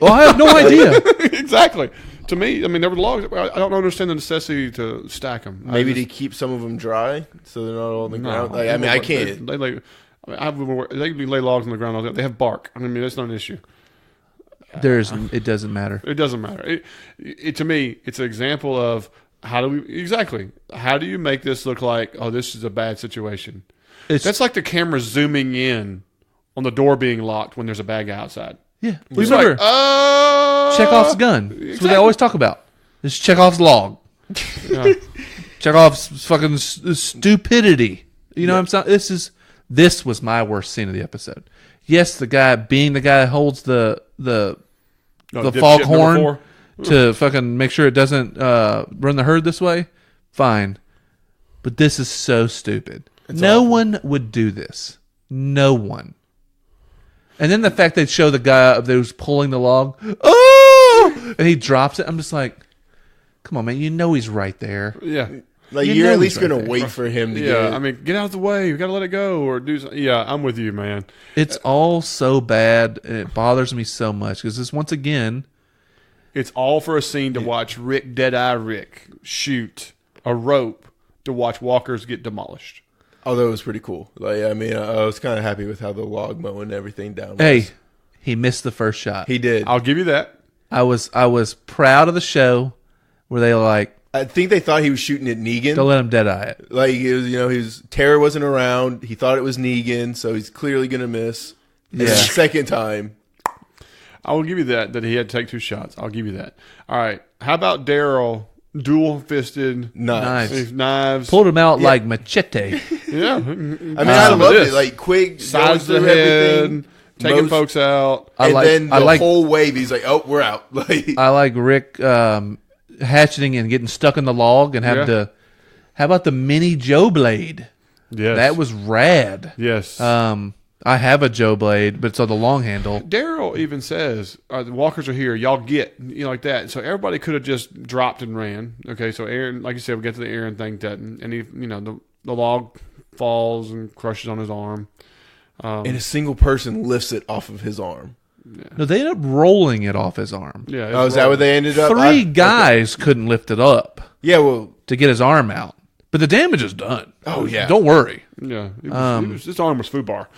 B: Well, I have no idea.
A: Exactly. To me, I mean, there were logs. I don't understand the necessity to stack them.
C: Maybe to keep some of them dry so they're not all on the ground. Like, I mean, I can't.
A: They can lay logs on the ground. They have bark. I mean, that's not an issue.
B: It doesn't matter.
A: It doesn't matter. To me, it's an example of how do you make this look like, oh, this is a bad situation? That's like the camera zooming in on the door being locked when there's a bad guy outside.
B: Yeah.
A: It's
B: Remember,
A: like,
B: Chekhov's gun. That's what they always talk about. It's Chekhov's log.
A: Yeah.
B: Chekhov's fucking stupidity. You know what I'm saying? This was my worst scene of the episode. Yes, the guy that holds the foghorn to fucking make sure it doesn't run the herd this way. Fine. But this is so stupid. No one would do this. No one. And then the fact they show the guy that was pulling the log, and he drops it. I'm just like, come on, man. You know he's right there.
A: Yeah.
C: Like, you're at least going to wait for him to get it.
A: I mean, get out of the way. You got to let it go or do something. Yeah, I'm with you, man.
B: It's all so bad, and it bothers me so much because this, once again,
A: it's all for a scene to watch Deadeye Rick shoot a rope to watch walkers get demolished.
C: Although it was pretty cool. Like, I mean, I was kind of happy with how the log mowing and everything down was.
B: Hey, he missed the first shot.
C: He did.
A: I'll give you that.
B: I was proud of the show where they were like,
C: I think they thought he was shooting at Negan.
B: don't let him dead-eye it.
C: Like, it was, Tara wasn't around. He thought it was Negan, so he's clearly going to miss. And then the second time.
A: I will give you that he had to take 2 shots. I'll give you that. All right. How about Daryl dual-fisted knives?
B: Pulled him out like machete.
A: Yeah.
C: I mean, I loved it. Like, quick,
A: sides
C: going
A: of
C: through
A: the head,
C: everything.
A: taking folks out.
C: Then the whole wave, he's like, oh, we're out. Like,
B: I like Rick hatcheting and getting stuck in the log and having to. How about the mini Joe blade?
A: Yes.
B: That was rad.
A: Yes.
B: I have a Joe blade, but it's on the long handle.
A: Daryl even says, the walkers are here. Y'all get, like that. So everybody could have just dropped and ran. Okay, so Aaron, like you said, we get to the Aaron thing, and he, the log falls and crushes on his arm.
C: And a single person lifts it off of his arm.
B: Yeah. No, they ended up rolling it off his arm.
A: Yeah.
C: Oh, is that what they ended up?
B: 3 guys couldn't lift it up.
C: Yeah, well,
B: to get his arm out, but the damage is done.
C: Oh yeah,
B: don't worry.
A: Yeah, his arm was foobar.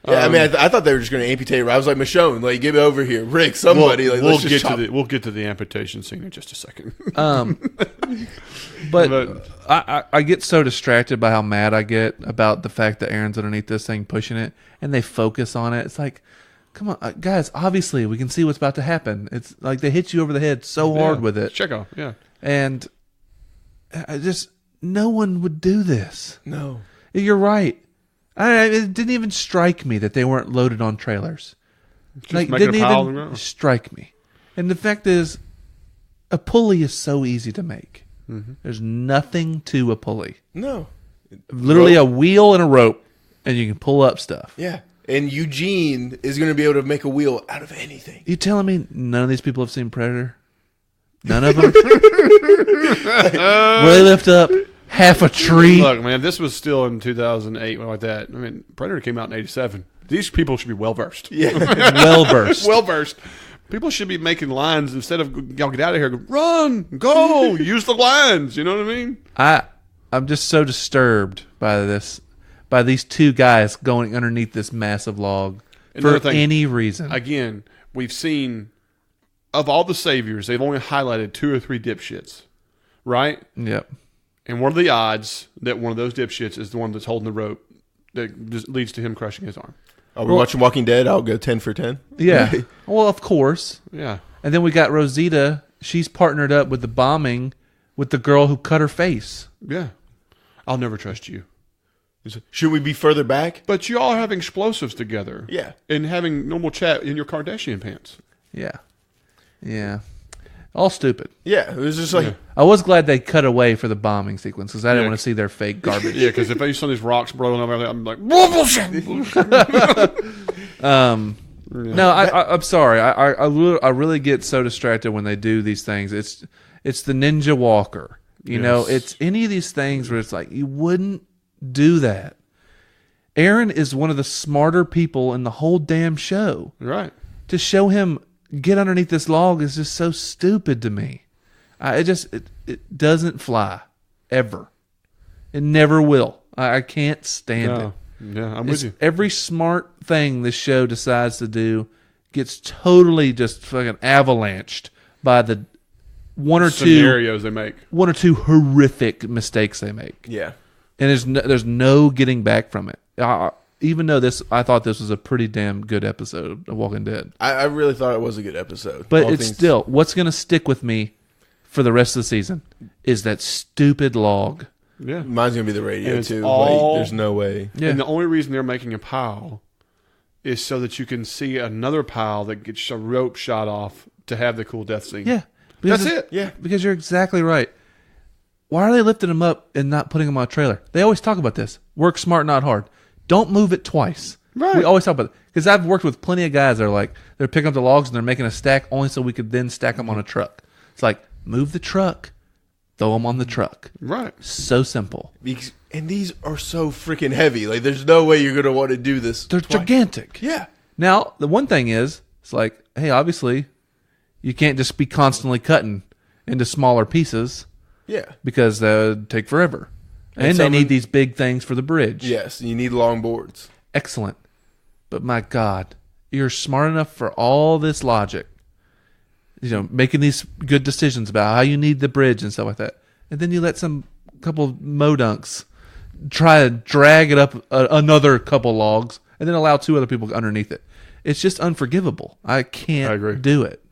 C: Yeah, I mean, I thought they were just going to amputate it. I was like, Michonne, like, get it over here, Rick, somebody.
A: We'll get to the amputation scene in just a second.
B: But I get so distracted by how mad I get about the fact that Aaron's underneath this thing pushing it, and they focus on it. It's like, come on, guys. Obviously, we can see what's about to happen. It's like they hit you over the head so hard with it.
A: Check out, yeah.
B: And no one would do this.
C: No,
B: you're right. It didn't even strike me that they weren't loaded on trailers. Didn't even strike me. And the fact is, a pulley is so easy to make. Mm-hmm. There's nothing to a pulley.
C: No.
B: Literally a wheel and a rope, and you can pull up stuff.
C: Yeah. And Eugene is going to be able to make a wheel out of anything.
B: You telling me none of these people have seen Predator? None of them? Where they lift up half a tree.
A: Look, man, this was still in 2008, like that. I mean, Predator came out in 87. These people should be well-versed.
C: Yeah.
B: Well-versed.
A: Well-versed. People should be making lines instead of, y'all get out of here, run, go, use the lines. You know what I mean?
B: I'm just so disturbed by these 2 guys going underneath this massive log for any reason.
A: Again, we've seen, of all the saviors, they've only highlighted 2 or 3 dipshits, right?
B: Yep. And
A: what are the odds that one of those dipshits is the one that's holding the rope that just leads to him crushing his arm?
C: Are we watching Walking Dead? I'll go 10 for 10.
B: Yeah. Well, of course.
A: Yeah.
B: And then we got Rosita. She's partnered up with the bombing with the girl who cut her face.
A: Yeah. I'll never trust you.
C: Should we be further back?
A: But you all have explosives together.
C: Yeah.
A: And having normal chat in your Kardashian pants.
B: Yeah. Yeah. All stupid.
C: Yeah. It was just like...
B: Yeah. I was glad they cut away for the bombing sequence because I didn't want to see their fake garbage.
A: Yeah, because if I saw these rocks blowing up, I'm like...
B: No, I'm sorry. I really get so distracted when they do these things. It's the Ninja Walker. You know, it's any of these things where it's like, you wouldn't do that. Aaron is one of the smarter people in the whole damn show.
A: Right.
B: To show him get underneath this log is just so stupid to me. It doesn't fly ever. It never will. I can't stand it.
A: Yeah, I'm with you.
B: Every smart thing this show decides to do gets totally just fucking avalanched by the one or
A: scenarios they make.
B: one or two horrific mistakes they make.
C: Yeah.
B: And there's no getting back from it. Even though I thought this was a pretty damn good episode of Walking Dead.
C: I really thought it was a good episode.
B: But it's still, what's going to stick with me for the rest of the season is that stupid log.
A: Yeah.
C: Mine's going to be the radio,
A: And
C: too.
A: all-
C: Like, there's no way.
B: Yeah.
A: And the only reason they're making a pile is so that you can see another pile that gets a rope shot off to have the cool death scene.
B: Yeah.
A: That's it.
C: Yeah.
B: Because you're exactly right. Why are they lifting them up and not putting them on a trailer? They always talk about this. Work smart, not hard. Don't move it twice.
A: Right.
B: We always talk about it. Because I've worked with plenty of guys that are like, they're picking up the logs and they're making a stack only so we could then stack them on a truck. It's like, move the truck, throw them on the truck.
A: Right.
B: So simple.
C: And these are so freaking heavy. Like, there's no way you're going to want to do this.
B: They're gigantic.
C: Yeah.
B: Now, the one thing is, it's like, hey, obviously, you can't just be constantly cutting into smaller pieces
C: Yeah.
B: because that would take forever. And they need these big things for the bridge.
C: Yes. You need long boards.
B: Excellent. But my God, you're smart enough for all this logic. You know, making these good decisions about how you need the bridge and stuff like that. And then you let some couple modunks try to drag it up another couple logs and then allow two other people underneath it. It's just unforgivable. I can't
A: agree.
B: do it.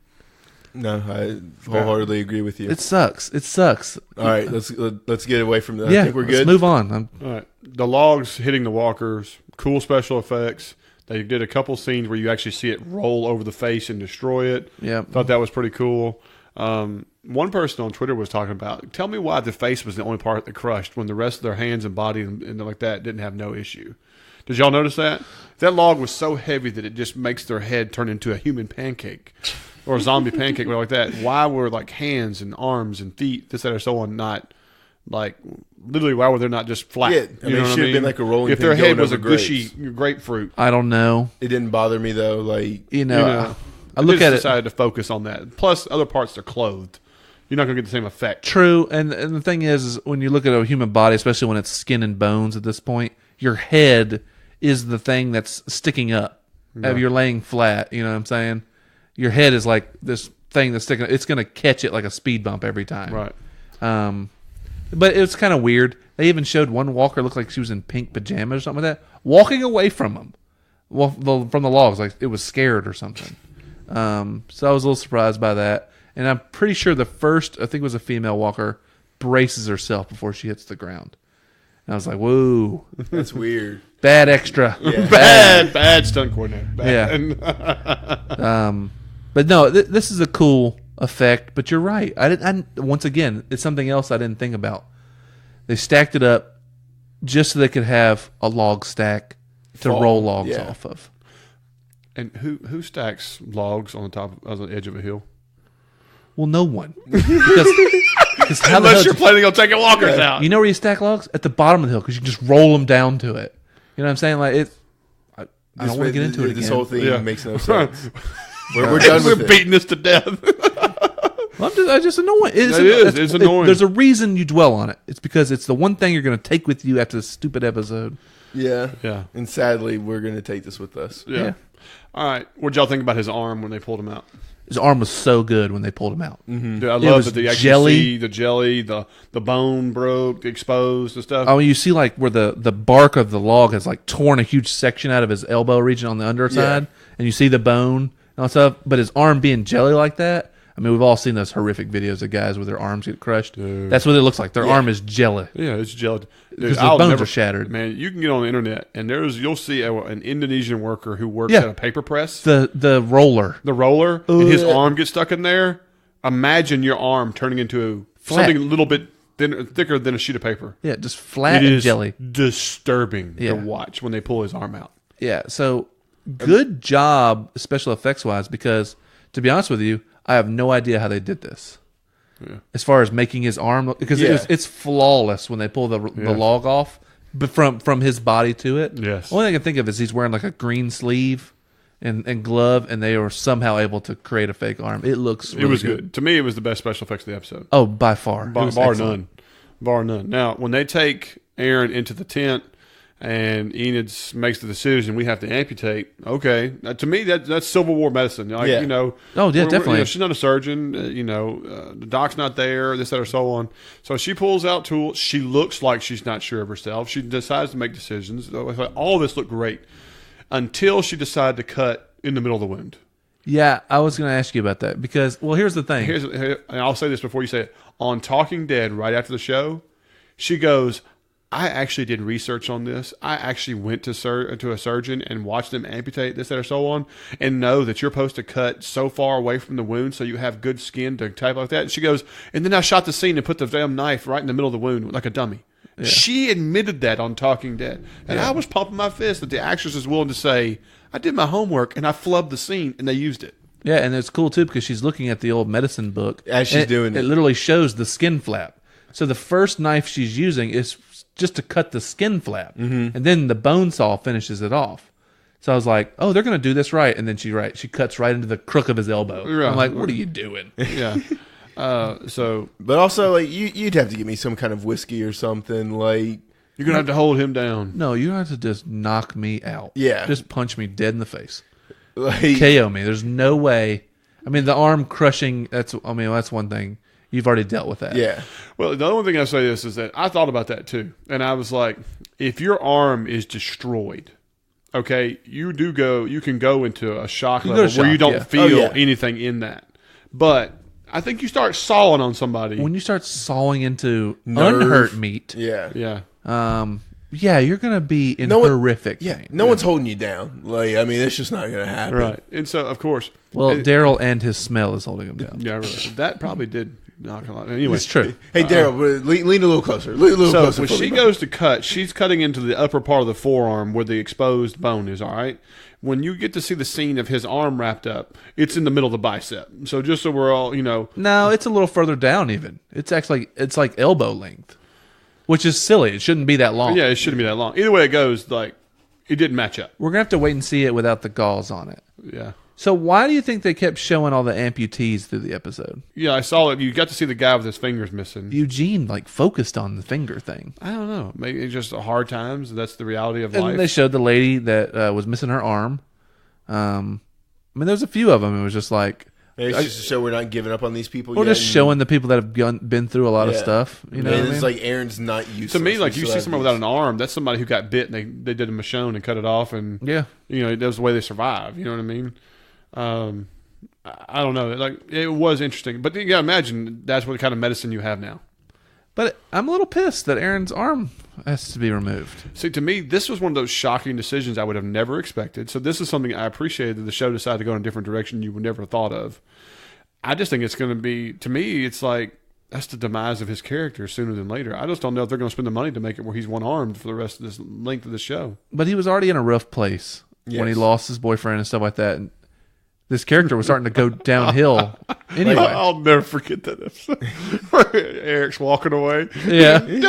C: No, I wholeheartedly agree with you.
B: It sucks. It sucks.
C: All right, let's get away from that.
B: Yeah,
C: I think we're
B: let's
C: good.
B: move on.
A: All right. The logs hitting the walkers, cool special effects. They did a couple scenes where you actually see it roll over the face and destroy it.
B: Yeah.
A: Thought that was pretty cool. One person on Twitter was talking about, tell me why the face was the only part that crushed when the rest of their hands and body and like that didn't have no issue. Did y'all notice that? That log was so heavy that it just makes their head turn into a human pancake or a zombie pancake or like that. Why were like hands and arms and feet, this, that, or so on, not like literally? Why were they not just flat?
C: Yeah, I mean, it should have been like a rolling
A: If
C: pin
A: their head
C: going
A: was a
C: over
A: gushy
C: grapes.
A: grapefruit,
B: I don't know.
C: It didn't bother me though. Like,
B: You know, I
A: they
B: look
A: just
B: at it.
A: decided to focus on that. Plus, other parts they're clothed. You're not going to get the same effect.
B: True, and the thing is when you look at a human body, especially when it's skin and bones at this point, your head is the thing that's sticking up. If you're laying flat, you know what I'm saying? Your head is like this thing that's sticking. It's going to catch it like a speed bump every time.
A: Right.
B: But it's kind of weird. They even showed one walker looked like she was in pink pajamas or something like that, walking away from them, from the logs, like it was scared or something. So I was a little surprised by that. And I'm pretty sure the first, I think it was a female walker, braces herself before she hits the ground. And I was like, whoa,
C: that's weird.
B: bad extra.
C: Yeah.
A: Bad stunt coordinator. Bad.
B: Yeah. But no, this is a cool effect. But you're right. Once again, it's something else I didn't think about. They stacked it up just so they could have a log stack to roll logs off of.
A: And who stacks logs on the top of the edge of a hill?
B: Well, no one. Because how the
A: Unless
B: hell
A: you're planning on taking walkers out.
B: you know where you stack logs? At the bottom of the hill, because you can just roll them down to it. You know what I'm saying? Like I don't want to get into it
C: This
B: again.
C: whole thing
A: Yeah.
C: makes no sense. We're done with
A: We're
C: it.
A: beating this to death.
B: Well, I just annoying.
A: It's annoying.
B: There's a reason you dwell on it. It's because it's the one thing you're going to take with you after this stupid episode.
C: Yeah.
A: Yeah.
C: And sadly, we're going to take this with us.
A: Yeah. All right. What'd y'all think about his arm when they pulled him out?
B: His arm was so good when they pulled him out.
A: Dude, I
B: It
A: love
B: was
A: that they actually
B: jelly.
A: see the jelly, the bone broke, exposed and stuff.
B: Oh, you see like where the bark of the log has like torn a huge section out of his elbow region on the underside, and you see the bone and all that stuff. But his arm being jelly like that, I mean, we've all seen those horrific videos of guys with their arms get crushed.
A: Dude.
B: That's what it looks like. Their arm is jelly.
A: Yeah, it's jelly.
B: Because the bones are shattered.
A: Man, you can get on the internet and you'll see an Indonesian worker who works
B: Yeah.
A: at a paper press.
B: The roller.
A: The roller, and his arm gets stuck in there. Imagine your arm turning into
B: Flat.
A: something a little bit thicker than a sheet of paper.
B: Yeah, just flat
A: It
B: and
A: is
B: jelly.
A: disturbing
B: Yeah.
A: to watch when they pull his arm out.
B: Yeah, so good job special effects wise, because to be honest with you, I have no idea how they did this.
A: Yeah.
B: As far as making his arm look, because it's flawless when they pull the log off, but from his body to it.
A: Yes.
B: Only thing I can think of is he's wearing like a green sleeve and glove, and they were somehow able to create a fake arm. It looks really
A: It was good. To me, it was the best special effects of the episode.
B: Oh, by far. It
A: Bar
B: was excellent.
A: none. Bar none. Now, when they take Aaron into the tent and Enid makes the decision we have to amputate. Okay, to me that's Civil War medicine. Like,
C: Yeah.
A: you know,
B: Oh, yeah, definitely.
A: she's not a surgeon. The doc's not there. This, that, or so on. So she pulls out tools. She looks like she's not sure of herself. She decides to make decisions. All of this looked great until she decided to cut in the middle of the wound.
B: Yeah, I was going to ask you about that because, well, here's the thing.
A: And I'll say this before you say it. On Talking Dead, right after the show, she goes, I actually did research on this. I actually went to a surgeon and watched them amputate this, that, or so on, and know that you're supposed to cut so far away from the wound so you have good skin to type like that. And she goes, and then I shot the scene and put the damn knife right in the middle of the wound like a dummy. Yeah. She admitted that on Talking Dead. And I was pumping my fist that the actress is willing to say, I did my homework and I flubbed the scene and they used it.
B: Yeah, and it's cool too because she's looking at the old medicine book
C: as she's doing it.
B: It literally shows the skin flap. So the first knife she's using is just to cut the skin flap, and then the bone saw finishes it off. So I was like, "Oh, they're going to do this right." And then she cuts right into the crook of his elbow. Right. I'm like, "What are you doing?"
A: Yeah.
C: But also, like, you'd have to give me some kind of whiskey or something. Like,
A: you're gonna have to hold him down.
B: No, you have to just knock me out.
C: Yeah,
B: just punch me dead in the face.
C: Like,
B: KO me. There's no way. I mean, the arm crushing. That's one thing. You've already dealt with that.
C: Yeah.
A: Well, the only thing I say is that I thought about that too, and I was like, if your arm is destroyed, okay, you can go into a shock level where you don't feel anything in that. But I think you start sawing on somebody
B: when you start sawing into unhurt meat.
A: Yeah.
B: You're gonna be in horrific pain.
C: No one's holding you down. Like, I mean, it's just not gonna happen.
A: Right. And so, of course,
B: Daryl and his smell is holding him down.
A: Yeah, really. That probably did knock a lot. Anyway,
B: it's true.
C: Hey, Daryl, lean a little closer.
A: So when she goes to cut, she's cutting into the upper part of the forearm where the exposed bone is. All right. When you get to see the scene of his arm wrapped up, it's in the middle of the bicep. So just so we're all,
B: No, it's a little further down. Even it's like elbow length, which is silly. It shouldn't be that long.
A: Yeah, it shouldn't be that long. Either way it goes, like, it didn't match up.
B: We're gonna have to wait and see it without the gauze on it.
A: Yeah.
B: So why do you think they kept showing all the amputees through the episode?
A: Yeah, I saw it. You got to see the guy with his fingers missing.
B: Eugene focused on the finger thing.
A: I don't know. Maybe it's just hard times. That's the reality of
B: life. And they showed the lady that was missing her arm. I mean, there's a few of them. It was just like...
C: Maybe it's just to show we're not giving up on these people
B: yet. Or just showing the people that have been through a lot of stuff. You know,
C: it's like Aaron's not useless.
A: To me, like, you see someone without an arm, that's somebody who got bit and they did a Michonne and cut it off, and that was the way they survive. You know what I mean? I don't know. Like, it was interesting, but you gotta imagine that's what kind of medicine you have now.
B: But I'm a little pissed that Aaron's arm has to be removed.
A: See, to me, this was one of those shocking decisions I would have never expected. So this is something I appreciated that the show decided to go in a different direction you would never have thought of. I just think it's going to be, to me, it's like, that's the demise of his character sooner than later. I just don't know if they're going to spend the money to make it where he's one-armed for the rest of this length of the show.
B: But he was already in a rough place when he lost his boyfriend and stuff like that. And this character was starting to go downhill. Anyway,
A: I'll never forget that episode where Eric's walking away.
B: Yeah.
A: And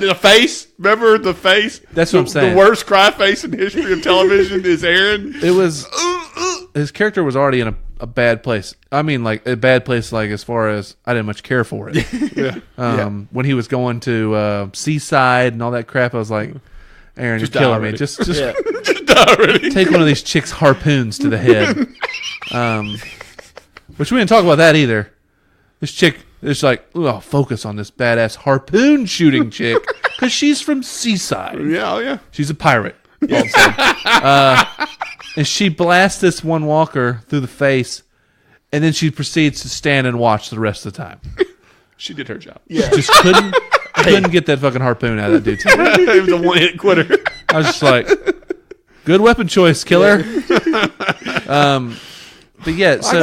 A: the face. Remember the face?
B: That's what I'm saying.
A: The worst cry face in the history of television is Aaron.
B: It was... His character was already in a bad place. I mean, like, a bad place, like, as far as I didn't much care for it. When he was going to Seaside and all that crap, I was like, Aaron, you're killing me. Just take one of these chicks' harpoons to the head. Which we didn't talk about that either. This chick is like, oh, focus on this badass harpoon shooting chick because she's from Seaside.
A: Yeah.
B: She's a pirate. And she blasts this one walker through the face, and then she proceeds to stand and watch the rest of the time.
A: She did her job.
B: Yeah. Just couldn't get that fucking harpoon out of that dude's head.
A: He was a one-hit quitter.
B: I was just like, good weapon choice, killer. But yeah, so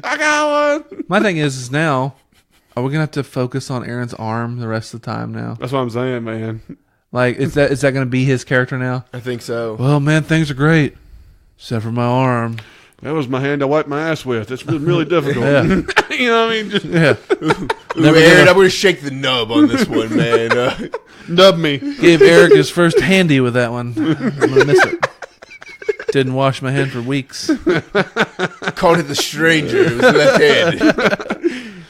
A: I got one.
B: My thing is now, are we gonna have to focus on Aaron's arm the rest of the time now?
A: That's what I'm saying, man.
B: Like, is that going to be his character now?
C: I think so.
B: Well, man, things are great, except for my arm.
A: That was my hand I wiped my ass with. It's been really difficult.
B: Yeah.
A: You know what I mean? Just,
C: Aaron, I'm going to shake the nub on this one, man.
A: Nub me.
B: Gave Eric his first handy with that one. I'm going to miss it. Didn't wash my hand for weeks.
C: Called it the stranger. It was left-handed.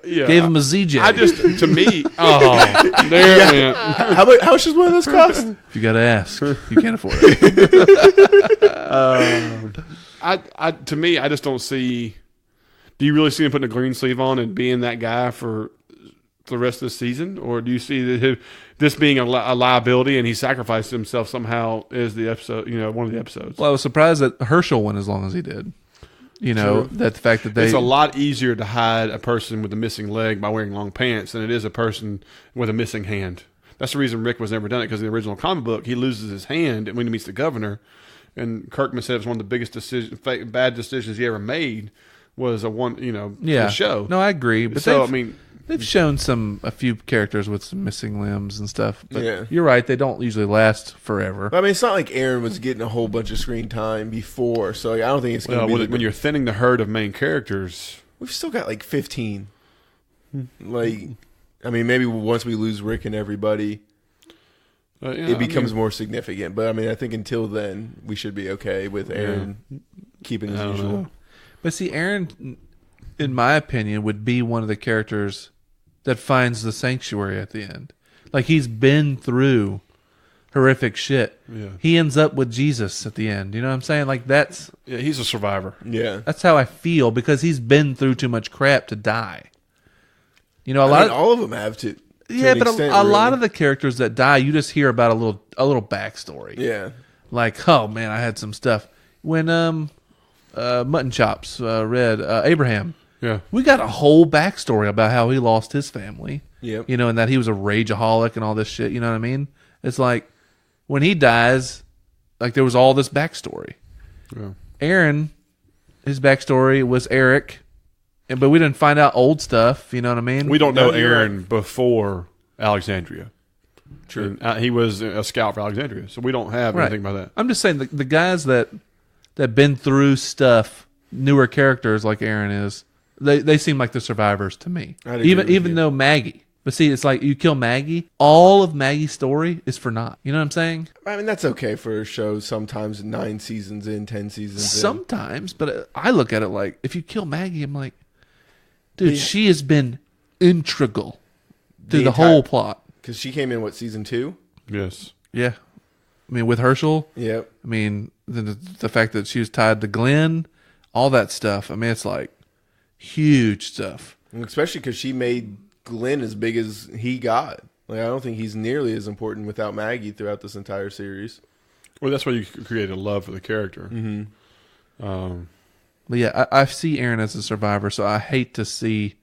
A: Yeah.
B: Gave him a ZJ.
A: I just, to me, there it went.
C: How much does one of those cost?
B: If you got to ask, you can't afford it.
A: To me, I just don't see. Do you really see him putting a green sleeve on and being that guy for the rest of the season, or do you see that this being a liability and he sacrificed himself somehow as the episode? One of the episodes.
B: Well, I was surprised that Herschel went as long as he did. That the fact that
A: it's a lot easier to hide a person with a missing leg by wearing long pants than it is a person with a missing hand. That's the reason Rick was never done it, because in the original comic book, he loses his hand when he meets the governor, and Kirkman said it was one of the biggest bad decisions he ever made was the show.
B: No, I agree. But
A: so
B: they've shown a few characters with some missing limbs and stuff. But
C: Yeah.
B: you're right; they don't usually last forever.
C: But, I mean, it's not like Aaron was getting a whole bunch of screen time before, so I don't think it's going to be.
A: When you're thinning the herd of main characters,
C: We've still got like 15. Maybe once we lose Rick and everybody, it becomes more significant. But I mean, I think until then, we should be okay with Aaron keeping as usual.
A: know.
B: But see, Aaron, in my opinion, would be one of the characters that finds the sanctuary at the end. Like, he's been through horrific shit.
A: Yeah.
B: He ends up with Jesus at the end. You know what I'm saying? Like,
A: he's a survivor.
C: Yeah.
B: that's how I feel, because he's been through too much crap to die.
C: All of them have to.
B: Yeah, but a lot of the characters that die, you just hear about a little backstory.
C: Yeah.
B: Like, oh man, I had some stuff when Mutton Chops read Abraham.
A: Yeah.
B: We got a whole backstory about how he lost his family.
C: Yep.
B: And that he was a rageaholic and all this shit. You know what I mean? It's like when he dies, like there was all this backstory.
A: Yeah.
B: Aaron, his backstory was Eric, but we didn't find out old stuff. You know what I mean?
A: We don't know
C: No, you're
A: Aaron before Alexandria.
C: True.
A: And, he was a scout for Alexandria, so we don't have anything about that.
B: I'm just saying the guys that been through stuff, newer characters like Aaron is, they seem like the survivors to me.
C: I'd agree with
B: Even
C: you.
B: though Maggie. But see, it's like you kill Maggie, all of Maggie's story is for naught. You know what I'm saying?
C: I mean, that's okay for a show sometimes 9 seasons in, 10 seasons in.
B: Sometimes, but I look at it like, if you kill Maggie, I'm like, dude,
C: Yeah.
B: she has been integral through the
C: entire-
B: whole plot.
C: Because she came in, season 2?
A: Yes.
B: Yeah. I mean, with Herschel,
C: Yep.
B: I mean, the fact that she was tied to Glenn, all that stuff. I mean, it's like huge stuff.
C: And especially because she made Glenn as big as he got. Like, I don't think he's nearly as important without Maggie throughout this entire series.
A: Well, that's why you create a love for the character.
C: Mm-hmm.
B: But yeah, I see Aaron as a survivor, so I hate to see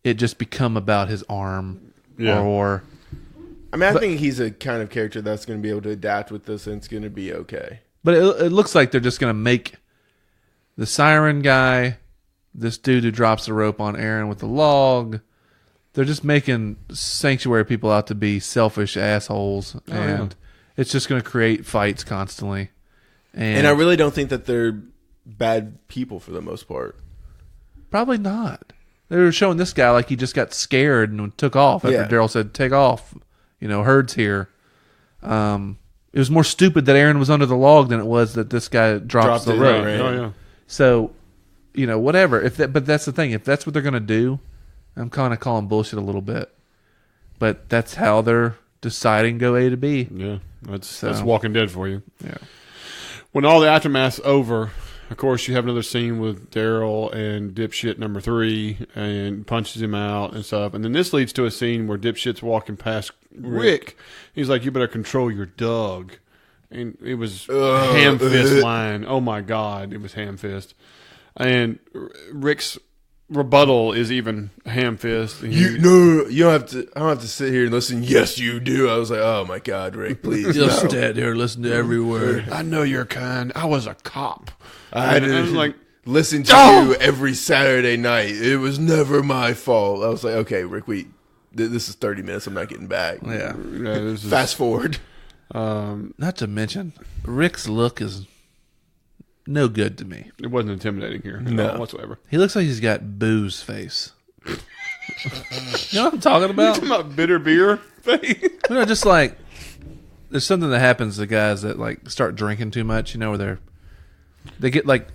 B: it just become about his arm.
A: Yeah.
B: Or
C: I mean, I think he's a kind of character that's going to be able to adapt with this, and it's going to be okay.
B: but it looks like they're just going to make the siren guy, this dude who drops the rope on Aaron with the log. They're just making sanctuary people out to be selfish assholes, and it's just going to create fights constantly.
C: And I really don't think that they're bad people for the most part.
B: Probably not. They were showing this guy like he just got scared and took off after
C: Yeah.
B: Daryl said, "Take off." Herd's here. It was more stupid that Aaron was under the log than it was that this guy drops the
C: it,
B: rope.
C: right.
A: Oh, yeah.
B: So, whatever. But that's the thing. If that's what they're going to do, I'm kind of calling bullshit a little bit. But that's how they're deciding go A to B.
A: Yeah. That's
B: So-
A: Walking Dead for you.
B: Yeah.
A: When all the aftermath's over, of course, you have another scene with Daryl and dipshit number 3 and punches him out and stuff. And then this leads to a scene where dipshit's walking past Rick. He's like, "You better control your dog." And it was ham fist line. Oh my God. It was ham fist. And Rick's rebuttal is even ham fist.
C: You don't have to. I don't have to sit here and listen. Yes, you do. I was like, oh my God, Rick, please.
B: Just
C: no.
B: stand here, listen to every word.
A: I know you're kind. I was a cop.
C: I had
A: And I was
C: to
A: like,
C: listen to you every Saturday night. It was never my fault. I was like, okay, Rick, this is 30 minutes. I'm not getting back.
B: Yeah.
A: this is,
C: Fast forward.
B: Not to mention, Rick's look is no good to me.
A: It wasn't intimidating here at
C: No.
A: all whatsoever.
B: He looks like he's got booze face. You know what I'm talking about?
A: Talking about bitter beer thing.
B: Just like there's something that happens to guys that like start drinking too much. Where they get like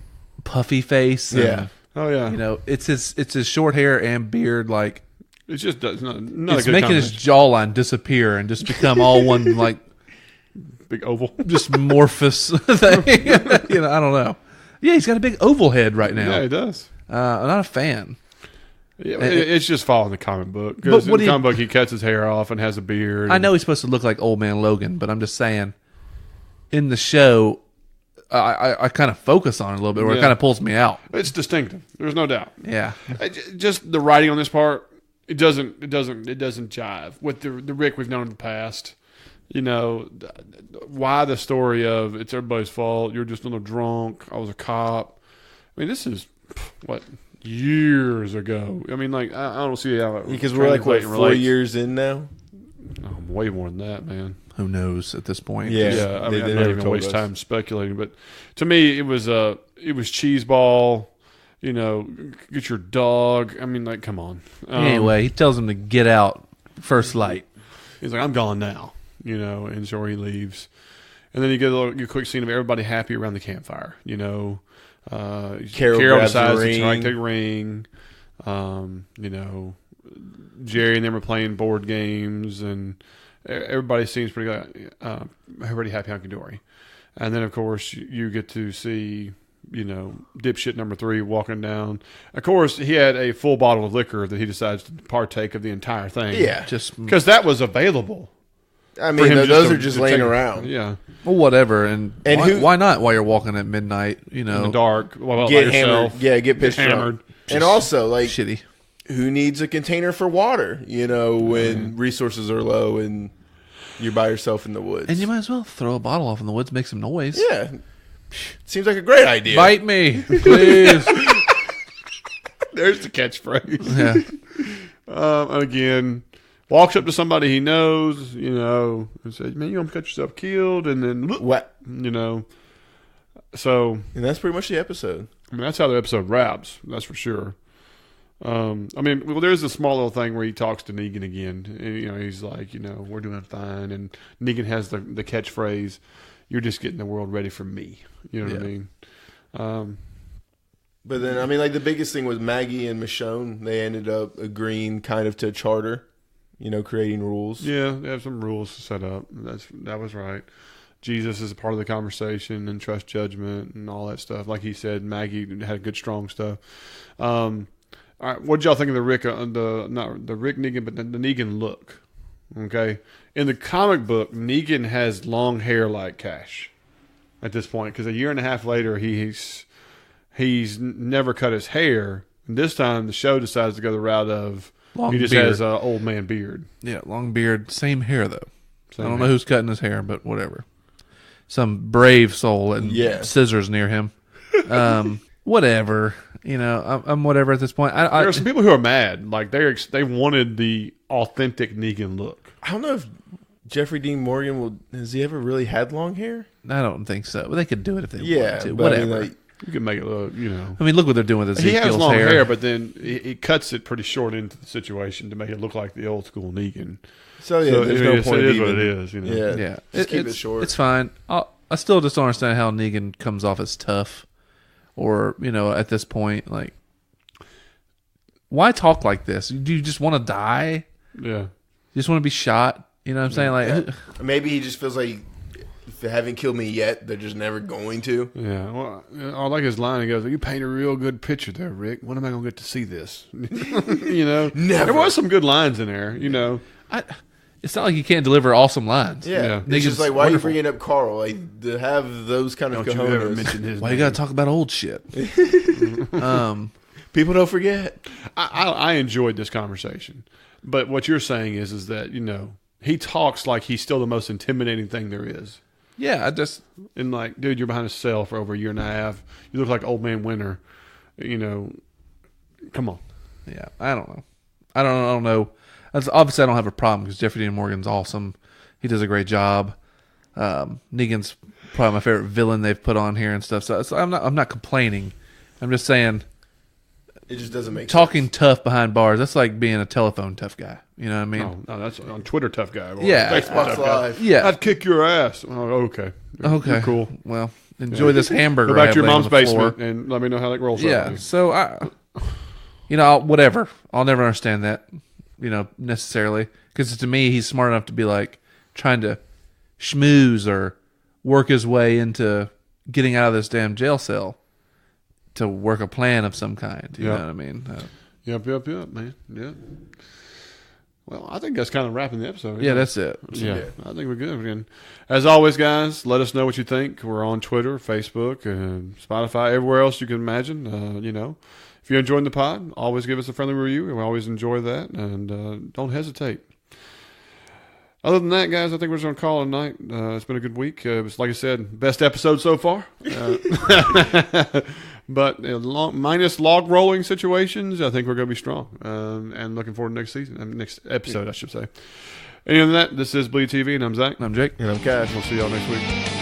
B: puffy face. And
C: Yeah.
A: Oh yeah.
B: You know, it's his short hair and beard. Like
A: It's just not a
B: it's
A: good
B: making his jawline disappear and just become all one like
A: big oval.
B: just morphous thing. You know, I don't know. Yeah, he's got a big oval head right now.
A: Yeah, he does.
B: I'm not a fan.
A: Yeah, it's just following the comic book. Because in the comic book, he cuts his hair off and has a beard.
B: I know he's supposed to look like Old Man Logan, but I'm just saying, in the show, I kind of focus on it a little bit, where it kind of pulls me out.
A: It's distinctive. There's no doubt.
B: Yeah,
A: Just the writing on this part, it doesn't jive with the Rick we've known in the past. You know, why the story of it's everybody's fault. You're just a little drunk. I was a cop. I mean, this is what years ago. I mean, like I don't see how
C: because we're like what 4 years in now.
A: Oh, way more than that, man.
B: who knows at this point?
A: Yeah. I mean, I'm not even gonna waste time speculating, but to me, it was cheeseball. You know, get your dog. I mean, like, come on.
B: Anyway, he tells him to get out first light.
A: He's like, I'm gone now. You know, and so he leaves. And then you get a quick scene of everybody happy around the campfire. You know, Carol decides to take a ring. You know, Jerry and them are playing board games, and everybody seems pretty good. Everybody happy hunky dory. And then, of course, you get to see, you know, dipshit number 3 walking down. Of course, he had a full bottle of liquor that he decides to partake of the entire thing.
C: Yeah,
B: just
A: because that was available.
C: I mean, those are just laying around.
A: Yeah.
B: Well, whatever. And why not while you're walking at midnight, you know?
A: In the dark.
C: Get hammered. Yeah, get pissed hammered. And also, like,
B: shitty.
C: Who needs a container for water, you know, when resources are low and you're by yourself in the woods?
B: And you might as well throw a bottle off in the woods, make some noise.
C: Yeah. Seems like a great idea.
B: Bite me, please.
A: There's the catchphrase.
B: Yeah.
A: And again, walks up to somebody he knows, you know, and says, man, you almost got yourself killed. And then,
C: what?
A: You know. So.
C: And that's pretty much the episode.
A: I mean, that's how the episode wraps. That's for sure. I mean, well, there's a small little thing where he talks to Negan again. And, you know, he's like, you know, we're doing fine. And Negan has the catchphrase, you're just getting the world ready for me. You know what I mean?
C: But then, I mean, like, the biggest thing was Maggie and Michonne. They ended up agreeing kind of to charter, you know, creating rules. Yeah,
A: they have some rules set up. That was right. Jesus is a part of the conversation and trust judgment and all that stuff. Like he said, Maggie had good, strong stuff. All right, what did y'all think of the Rick, not the Rick Negan, but the Negan look? Okay, in the comic book, Negan has long hair like Cash at this point because a year and a half later, he's never cut his hair. And this time, the show decides to go the route of he just has an old man beard.
B: Yeah, long beard, same hair though. I don't know
A: hair.
B: who's cutting his hair, but whatever. Some brave soul and scissors near him. Whatever. You know, I'm whatever at this point.
A: There are some people who are mad. Like they wanted the authentic Negan look.
C: I don't know if Jeffrey Dean Morgan has he ever really had long hair?
B: I don't think so. But they could do it if they wanted to. Whatever.
C: I mean, like,
A: you can make it look, you know.
B: I mean, look what they're doing with Ezekiel's
A: hair. He has long hair, but then he cuts it pretty short into the situation to make it look like the old school Negan.
C: So there's no point.
A: It is what it is. You know?
B: Yeah.
C: Just keep it short.
B: It's fine. I still just don't understand how Negan comes off as tough, or you know, at this point, like, why talk like this? Do you just want to die?
A: Yeah.
B: You just want to be shot? You know what I'm saying? Like,
C: maybe he just feels like if they haven't killed me yet, they're just never going to.
A: Yeah. Well, I like his line. He goes, "You paint a real good picture there, Rick. When am I going to get to see this?" You know,
C: never.
A: There was some good lines in there. You know,
B: it's not like you can't deliver awesome lines.
C: Yeah. It's just like, why are you bringing up Carl? Like, to have those kind of
A: Don't
C: cojones.
A: you ever mention his
B: Why
A: name.
B: you got to talk about old shit?
C: People don't forget.
A: I enjoyed this conversation, but what you're saying is that, you know, he talks like he's still the most intimidating thing there is.
B: Yeah,
A: And like, dude, you're behind a cell for over a year and a half. You look like old man Winter. You know, come on.
B: Yeah, I don't know. I don't know. Obviously, I don't have a problem because Jeffrey Dean Morgan's awesome. He does a great job. Negan's probably my favorite villain they've put on here and stuff. So I'm not complaining. I'm just saying,
C: it just doesn't make
B: talking
C: sense.
B: Tough behind bars. That's like being a telephone tough guy. You know what I mean?
A: No, that's on Twitter tough guy.
B: Yeah.
A: Facebook tough guy.
C: Live.
B: Yeah.
A: I'd kick your ass. Oh, okay.
B: Okay.
A: You're cool.
B: Well, enjoy this hamburger.
A: Go back
B: I
A: to your
B: have laying
A: mom's
B: on the floor.
A: basement and let me know how that rolls.
B: Yeah.
A: out.
B: So whatever. I'll never understand that, necessarily, because to me, he's smart enough to be like trying to schmooze or work his way into getting out of this damn jail cell to work a plan of some kind. You know what I mean?
A: Yep, man. Yep. Well, I think that's kind of wrapping the episode.
B: Yeah, that's it.
A: Yeah, I think we're good. And as always, guys, let us know what you think. We're on Twitter, Facebook, Spotify, everywhere else you can imagine. If you're enjoying the pod, always give us a friendly review. We always enjoy that, and don't hesitate. Other than that, guys, I think we're just going to call it a night. It's been a good week. It was, like I said, best episode so far. But minus log rolling situations, I think we're going to be strong. And looking forward to next episode, I should say. Other than that, this is BleedTV, and I'm Zach.
B: I'm Jake.
C: And I'm Cash.
A: We'll see y'all next week.